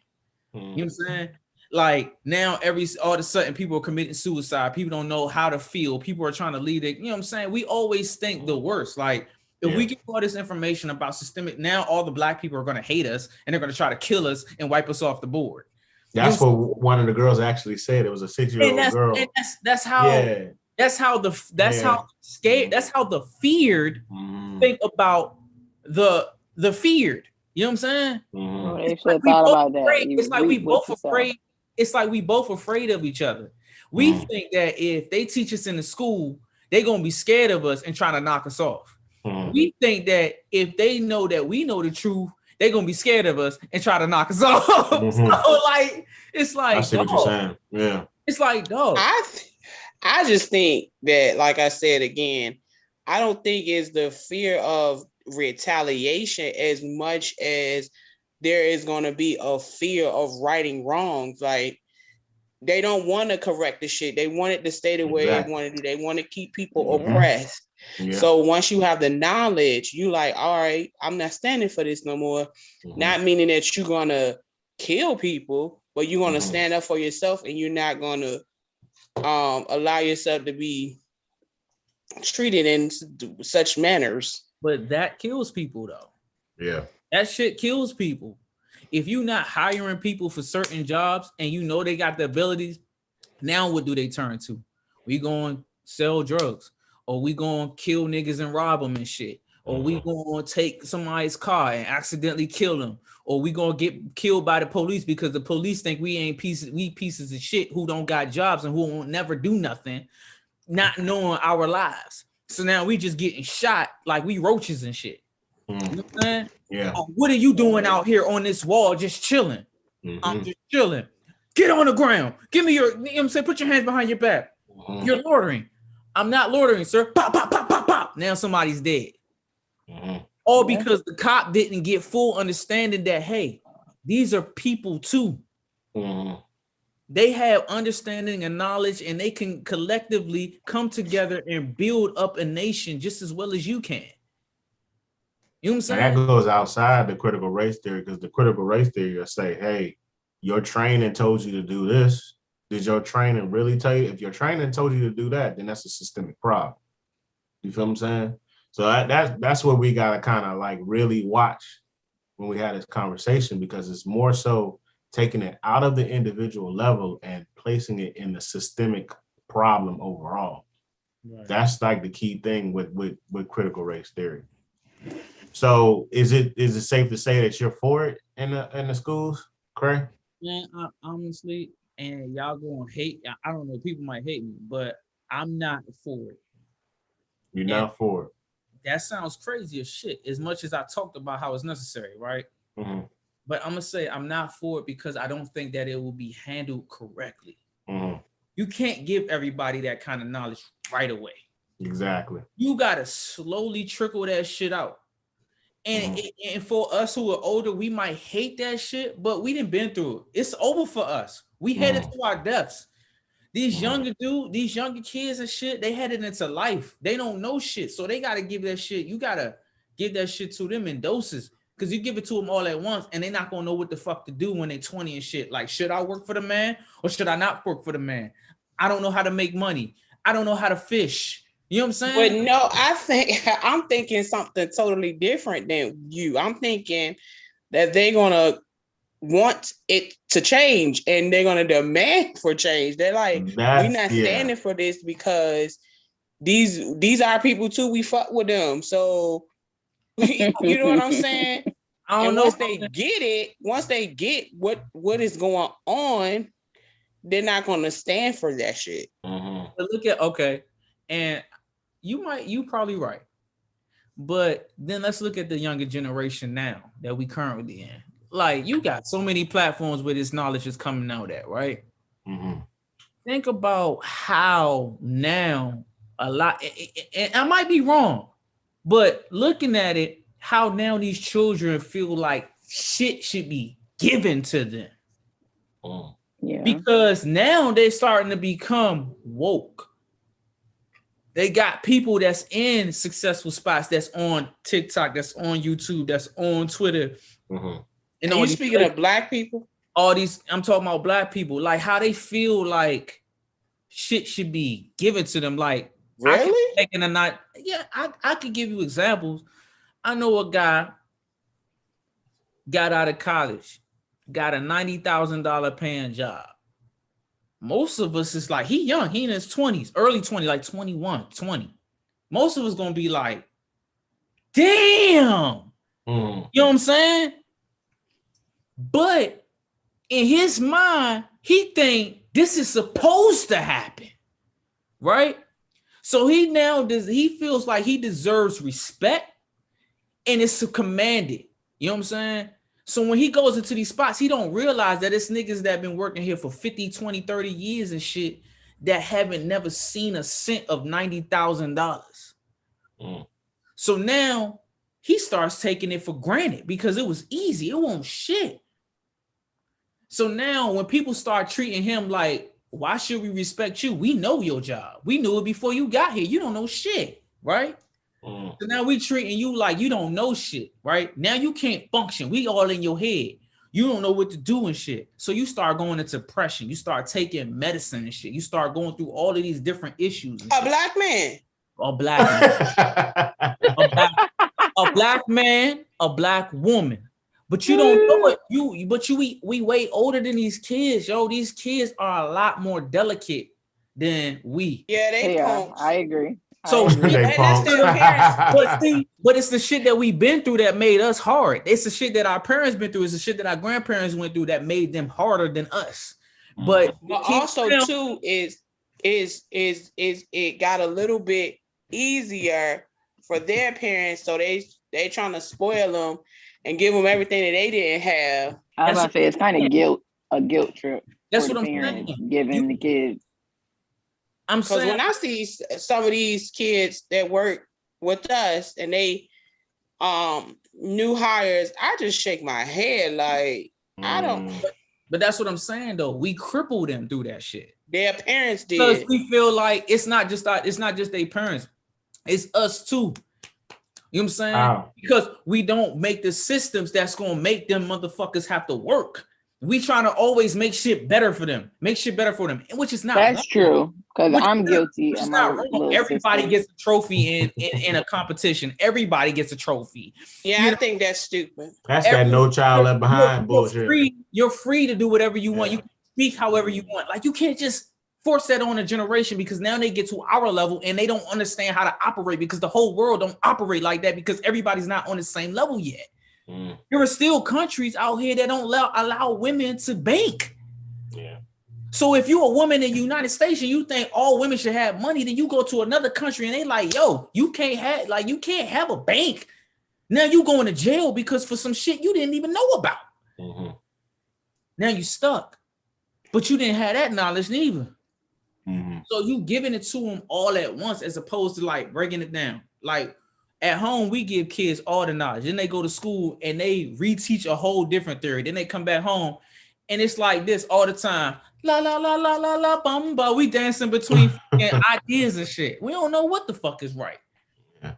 You know what I'm saying? Like now, all of a sudden, people are committing suicide. People don't know how to feel. People are trying to lead it. You know what I'm saying? We always think the worst. Like if we get all this information about systemic, now all the black people are going to hate us and they're going to try to kill us and wipe us off the board. That's what one of the girls actually said. It was a 6-year-old girl. And that's how the feared think about the feared. You know what I'm saying? They should have thought about that. It's like we both afraid. It's like we both afraid of each other. We think that if they teach us in the school, they're gonna be scared of us and trying to knock us off. We think that if they know that we know the truth, they're gonna be scared of us and try to knock us off. So like, it's like, I see what you're saying. Yeah, it's like, dog. I just think that, like I said again, I don't think it's the fear of retaliation as much as there is going to be a fear of righting wrongs. Like they don't want to correct the shit. They want it to stay the way they want to do. They want to keep people oppressed. Yeah. So once you have the knowledge, you like, all right, I'm not standing for this no more. Not meaning that you're going to kill people, but you're going to stand up for yourself and you're not going to allow yourself to be treated in such manners. But that kills people though. Yeah. That shit kills people. If you're not hiring people for certain jobs and you know they got the abilities, now what do they turn to? We going to sell drugs, or we going to kill niggas and rob them and shit, or we gonna take somebody's car and accidentally kill them, or we gonna get killed by the police because the police think we pieces of shit who don't got jobs and who won't never do nothing, not knowing our lives. So now we just getting shot like we roaches and shit. You know what I'm saying? Yeah. What are you doing out here on this wall just chilling? I'm just chilling. Get on the ground. Give me your, you know what I'm saying? Put your hands behind your back. You're loitering. I'm not loitering, sir. Pop, pop, pop, pop, pop. Now somebody's dead. All because the cop didn't get full understanding that, hey, these are people too. They have understanding and knowledge, and they can collectively come together and build up a nation just as well as you can. You know what I'm saying? That goes outside the critical race theory, because the critical race theory will say, hey, your training told you to do this. Did your training really tell you? If your training told you to do that, then that's a systemic problem. You feel what I'm saying? So that's what we got to kind of like really watch when we had this conversation, because it's more so taking it out of the individual level and placing it in the systemic problem overall. Right. That's like the key thing with critical race theory. So is it safe to say that you're for it in the schools, Craig? Man, honestly, and y'all gonna hate, I don't know, people might hate me, but I'm not for it. You're not for it. That sounds crazy as shit, as much as I talked about how it's necessary, right? But I'm gonna say I'm not for it because I don't think that it will be handled correctly. You can't give everybody that kind of knowledge right away. Exactly. You gotta slowly trickle that shit out. And for us who are older, we might hate that shit, but we done been through it. It's over for us. We headed to our deaths. These younger kids and shit, they headed into life. They don't know shit. So they gotta give that shit. You gotta give that shit to them in doses. Because you give it to them all at once and they're not gonna know what the fuck to do when they're 20 and shit. Like, should I work for the man or should I not work for the man? I don't know how to make money. I don't know how to fish. You know what I'm saying? But no, I'm thinking something totally different than you. I'm thinking that they're gonna want it to change and they're gonna demand for change. They're like, we're not standing for this because these are people too. We fuck with them. So you know what I'm saying? I don't know. Once they get what is going on, they're not gonna stand for that shit. But look at and you probably right. But then let's look at the younger generation now that we currently in. Like, you got so many platforms where this knowledge is coming out at, right? Think about how now a lot, and I might be wrong, but looking at it, how now these children feel like shit should be given to them. Because now they're starting to become woke. They got people that's in successful spots, that's on TikTok, that's on YouTube, that's on Twitter. And are you speaking of black people? All these, I'm talking about black people, like how they feel like shit should be given to them. Like, really? I could give you examples. I know a guy got out of college, got a $90,000 paying job. Most of us is like, he young, he in his 20s, early 20s, like 21, 20. Most of us gonna be like, damn. You know what I'm saying? But in his mind, he think this is supposed to happen, right? So he feels like he deserves respect and it's commanded. You know what I'm saying? So when he goes into these spots, he don't realize that it's niggas that been working here for 50, 20, 30 years and shit that haven't never seen a cent of $90,000. So now he starts taking it for granted because it was easy. It won't shit. So now when people start treating him like, why should we respect you? We know your job. We knew it before you got here. You don't know shit, right? So now we treating you like you don't know shit, right? Now you can't function. We all in your head. You don't know what to do and shit. So you start going into depression. You start taking medicine and shit. You start going through all of these different issues. A black man. A black man. a black man, a black woman. But you don't know it. We way older than these kids, yo. These kids are a lot more delicate than we. Yeah, I agree. So They And that's punks. still parents. but it's the shit that we've been through that made us hard. It's the shit that our parents been through. It's the shit that our grandparents went through that made them harder than us. But also too is it got a little bit easier for their parents, so they trying to spoil them and give them everything that they didn't have. I was about to say it's kind of a guilt trip. That's for what the I'm parents saying. Giving the kids. I'm Because saying when I see some of these kids that work with us and they new hires, I just shake my head like I don't. but that's what I'm saying though. We crippled them through that shit. Their parents Because did. we feel like it's not just their parents, it's us too. You know what I'm saying? Wow. Because we don't make the systems that's gonna make them motherfuckers have to work. We trying to always make shit better for them, which is not. That's wrong. true. Because Which I'm is guilty. Which is of not my wrong. little Everybody sister. gets a trophy in a competition. Everybody gets a trophy. Yeah, You I know, think that's stupid. That's that no child left behind bullshit. You're free to do whatever you want. Yeah. You can speak however you want. Like you can't just force that on a generation because now they get to our level and they don't understand how to operate because the whole world don't operate like that because everybody's not on the same level yet. There are still countries out here that don't allow women to bank. Yeah. So if you're a woman in the United States and you think all women should have money, then you go to another country and they like, yo, you can't have a bank. Now you going to jail because for some shit you didn't even know about. Mm-hmm. Now you stuck, but you didn't have that knowledge neither. Mm-hmm. So you giving it to them all at once as opposed to like breaking it down. Like at home, we give kids all the knowledge. Then they go to school and they reteach a whole different theory. Then they come back home and it's like this all the time. La la la la la la bum ba. We dancing between ideas and shit. We don't know what the fuck is right. Yeah.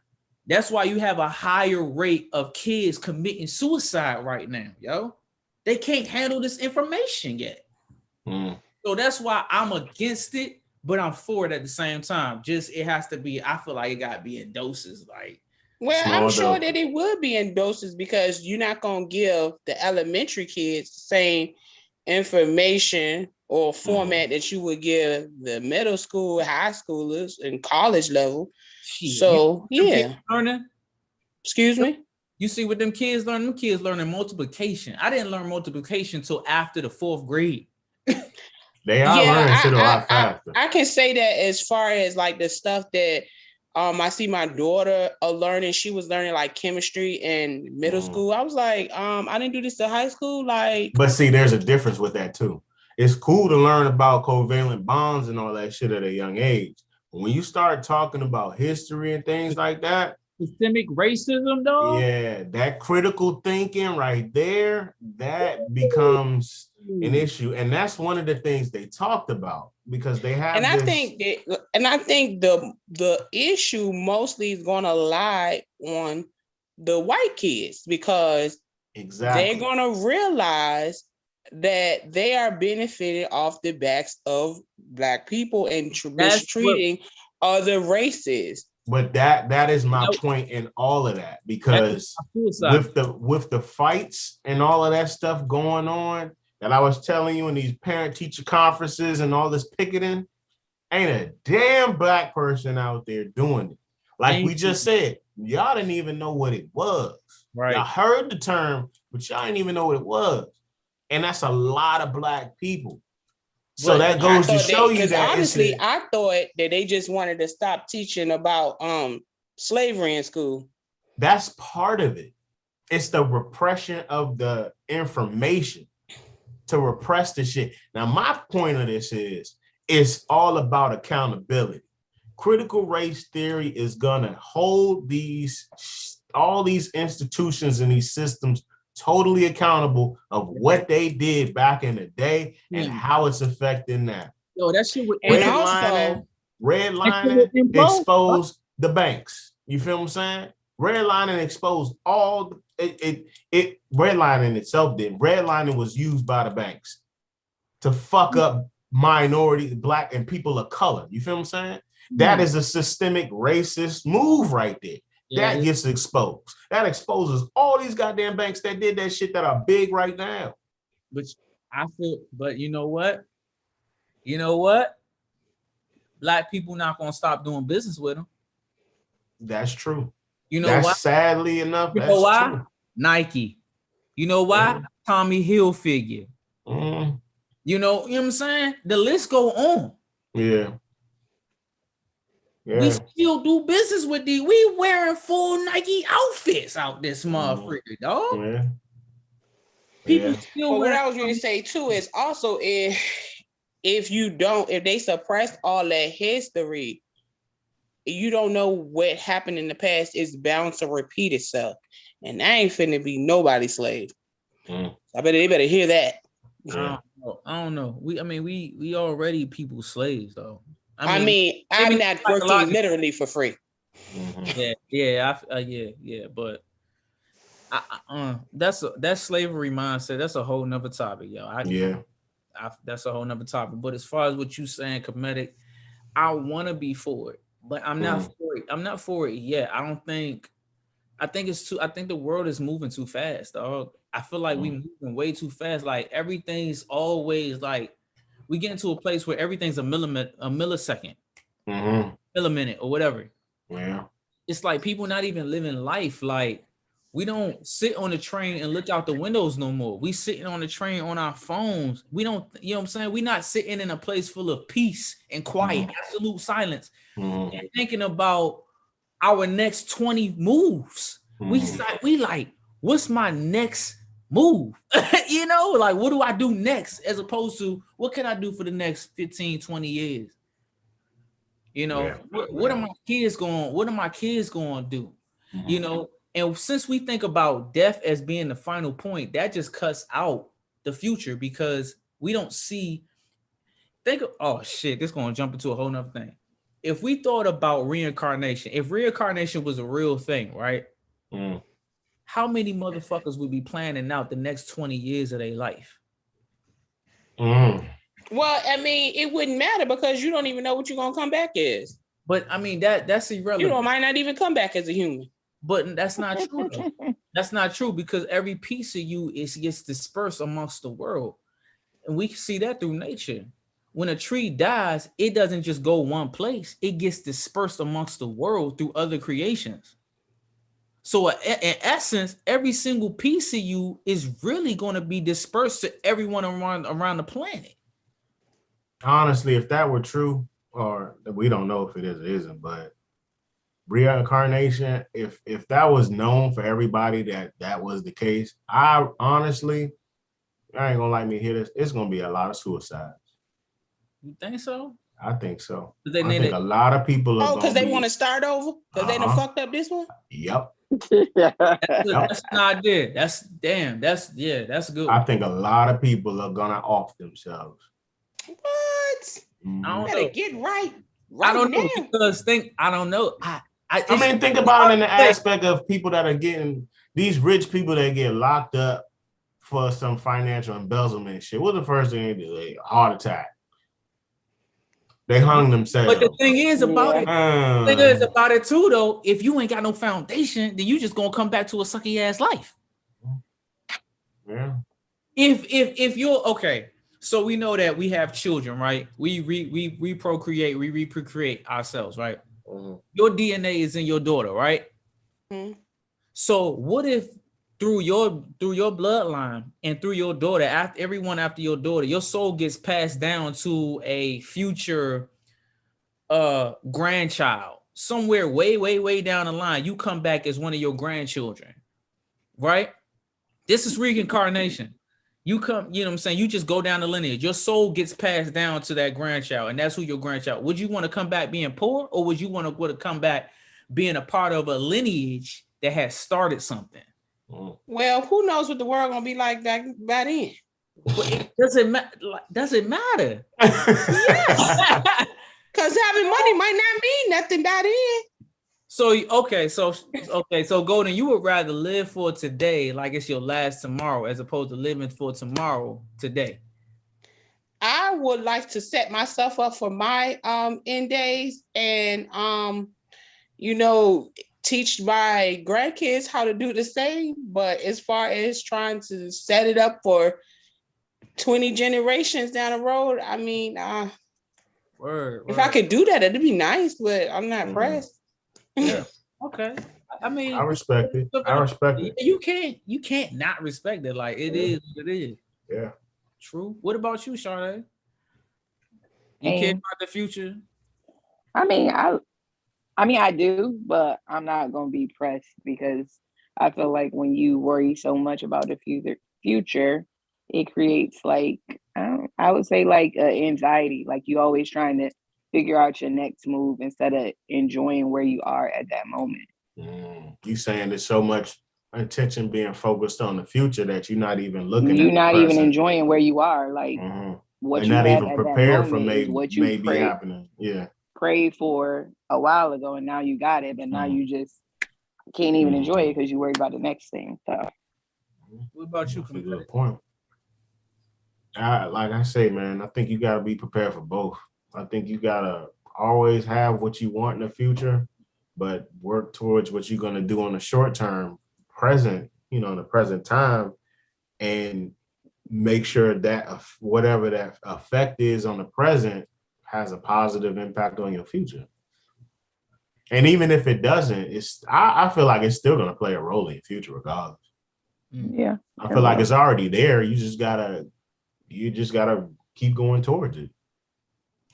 That's why you have a higher rate of kids committing suicide right now, yo. They can't handle this information yet. So that's why I'm against it, but I'm for it at the same time. Just it has to be, I feel like it gotta be in doses. Like, well, Small I'm sure doses. that it would be in doses because you're not gonna give the elementary kids the same information or format that you would give the middle school, high schoolers, and college level. shit. So You know, yeah, kids learning. excuse me. You see what them kids learn? Them kids learning multiplication. I didn't learn multiplication until after the 4th grade. They are learning shit a lot I, faster. I can say that as far as like the stuff that I see my daughter learning. She was learning like chemistry in middle school. I was like, I didn't do this in high school. Like, But see, there's a difference with that too. It's cool to learn about covalent bonds and all that shit at a young age. But when you start talking about history and things like that, Systemic racism, though. yeah, that critical thinking right there, that becomes an issue. And that's one of the things they talked about because they have I think the issue mostly is going to lie on the white kids because exactly they're going to realize that they are benefited off the backs of Black people and mistreating other races. But that is my point in all of that because with the fights and all of that stuff going on that I was telling you in these parent teacher conferences and all this picketing, ain't a damn Black person out there doing it. Like we just said, y'all didn't even know what it was. Right. Y'all heard the term, but y'all didn't even know what it was. And that's a lot of Black people. So But that goes to show you that honestly, I thought that they just wanted to stop teaching about slavery in school. That's part of it. It's the repression of the information to repress the shit. Now, my point of this is it's all about accountability. Critical race theory is gonna hold all these institutions and these systems totally accountable of what they did back in the day and how it's affecting now. Yo, that shit with redlining exposed the banks. You feel what I'm saying? Redlining exposed all it redlining itself did. Redlining was used by the banks to fuck up minorities, Black and people of color. You feel what I'm saying? That is a systemic racist move right there. That gets exposed. That exposes all these goddamn banks that did that shit that are big right now. But you know what? You know what? Black people not gonna stop doing business with them. That's true. You know that's why? Sadly enough, You that's know why? true. Nike. You know why? Tommy Hilfiger. Mm. You know what I'm saying? The list go on. Yeah. We still do business with these. We wearing full Nike outfits out this motherfucker, dog. Yeah. People still. But what I was going to say too is also if they suppress all that history, you don't know what happened in the past is bound to repeat itself, and I ain't finna be nobody's slave. I bet they better hear that. I don't know. We already people slaves though. I'm not working literally for free. Yeah. But that's slavery mindset. That's a whole nother topic, yo. That's a whole nother topic. But as far as what you saying, comedic, I want to be for it, but I'm not for it. I'm not for it yet. I think the world is moving too fast, dog. I feel like we moving way too fast. Like everything's always like we get into a place where everything's a millisecond, milliminute or whatever. Yeah. It's like people not even living life. Like we don't sit on the train and look out the windows no more. We sitting on the train on our phones. We don't, you know what I'm saying? We not sitting in a place full of peace and quiet, absolute silence, and thinking about our next 20 moves. We like, what's my next move? You know, like what do I do next? As opposed to what can I do for the next 15, 20 years? You know, what are my kids going to do? You know, and since we think about death as being the final point, that just cuts out the future because we don't see. This is going to jump into a whole nother thing. If we thought about reincarnation, if reincarnation was a real thing, right? How many motherfuckers would be planning out the next 20 years of their life? Well, I mean, it wouldn't matter because you don't even know what you're going to come back as. But I mean, that's irrelevant. You might not even come back as a human. But that's not true, though. That's not true because every piece of you gets dispersed amongst the world. And we can see that through nature. When a tree dies, it doesn't just go one place. It gets dispersed amongst the world through other creations. So in essence, every single piece of you is really going to be dispersed to everyone around the planet. Honestly, if that were true, or we don't know if it is or isn't, but reincarnation, if that was known for everybody that was the case, I ain't gonna like me hear this. It's gonna be a lot of suicides. You think so? I think so. I think a lot of people are because they want to start over because they done fucked up this one. Yep. That's an idea. That's good. I think a lot of people are gonna off themselves. What? I better get right. I don't know because I don't know. I mean, think about it in the aspect of people that are getting these rich people that get locked up for some financial embezzlement shit. What's the first thing they do? A heart attack. They hung themselves. But the thing is about it too, though, if you ain't got no foundation, then you just gonna come back to a sucky ass life. Yeah. If you're okay, so we know that we have children, right? We reprocreate ourselves, right? Your DNA is in your daughter, right? So what if through your bloodline and through your daughter, after your daughter, your soul gets passed down to a future grandchild somewhere way down the line? You come back as one of your grandchildren, right? This is reincarnation. You come, you know what I'm saying? You just go down the lineage. Your soul gets passed down to that grandchild, and that's who your grandchild. Would you want to come back being poor, or would you want to come back being a part of a lineage that has started something? Well, who knows what the world gonna be like by then? Does it matter? Yeah. Because having money might not mean nothing by then. So Golden, you would rather live for today like it's your last tomorrow as opposed to living for tomorrow today? I would like to set myself up for my end days and teach my grandkids how to do the same. But as far as trying to set it up for 20 generations down the road, I mean, if I could do that, it'd be nice, but I'm not pressed. Yeah. Okay. I mean, I respect it. I respect it. You can't not respect it. Like it is what it is. Yeah. True. What about you, Sade? You care about the future? I mean, I do, but I'm not gonna be pressed because I feel like when you worry so much about the future, it creates like I would say like anxiety. Like you always trying to figure out your next move instead of enjoying where you are at that moment. You saying there's so much attention being focused on the future that you're not even looking. You're at not the even enjoying where you are. Like what you not have even at that prepared for moment is what you may be happening. Yeah. Prayed for a while ago, and now you got it, but now you just can't even enjoy it because you're worried about the next thing. So, what about you? That's a good point. Like I say, man, I think you got to be prepared for both. I think you got to always have what you want in the future, but work towards what you're going to do on the short term, present, in the present time, and make sure that whatever that effect is on the present has a positive impact on your future. And even if it doesn't, I feel like it's still going to play a role in your future regardless. Yeah. I feel like it's already there. You just gotta keep going towards it.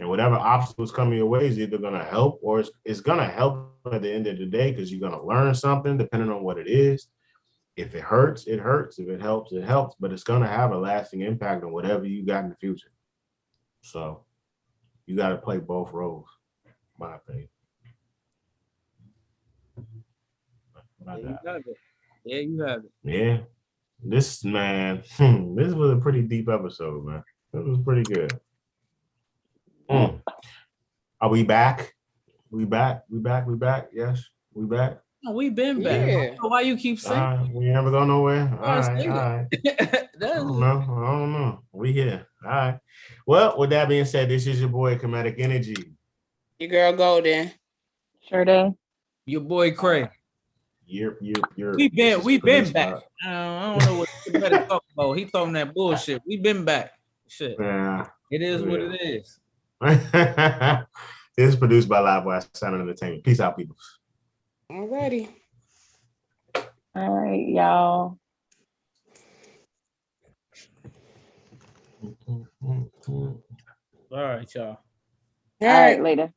And whatever obstacles come your way is either gonna help or it's gonna help at the end of the day because you're gonna learn something depending on what it is. If it hurts, it hurts. If it helps, it helps. But it's gonna have a lasting impact on whatever you got in the future. So you gotta play both roles, in my opinion. Yeah, you have it. Yeah. This was a pretty deep episode, man. It was pretty good. Are we back? We back? Yes, we back. No, we been back. Yeah. I don't know why you keep saying? We never go nowhere. All right. I don't know. We here. All right. Well, with that being said, this is your boy Comedic Energy. Your girl Golden. Sure do. Your boy Craig. We been back. I don't know what you better talk about. He talking that bullshit. We been back. Shit. Yeah. It is what it is. This is produced by Livewire Sound Entertainment. Peace out, people. Alrighty. All right, y'all. All right, y'all. All right, later.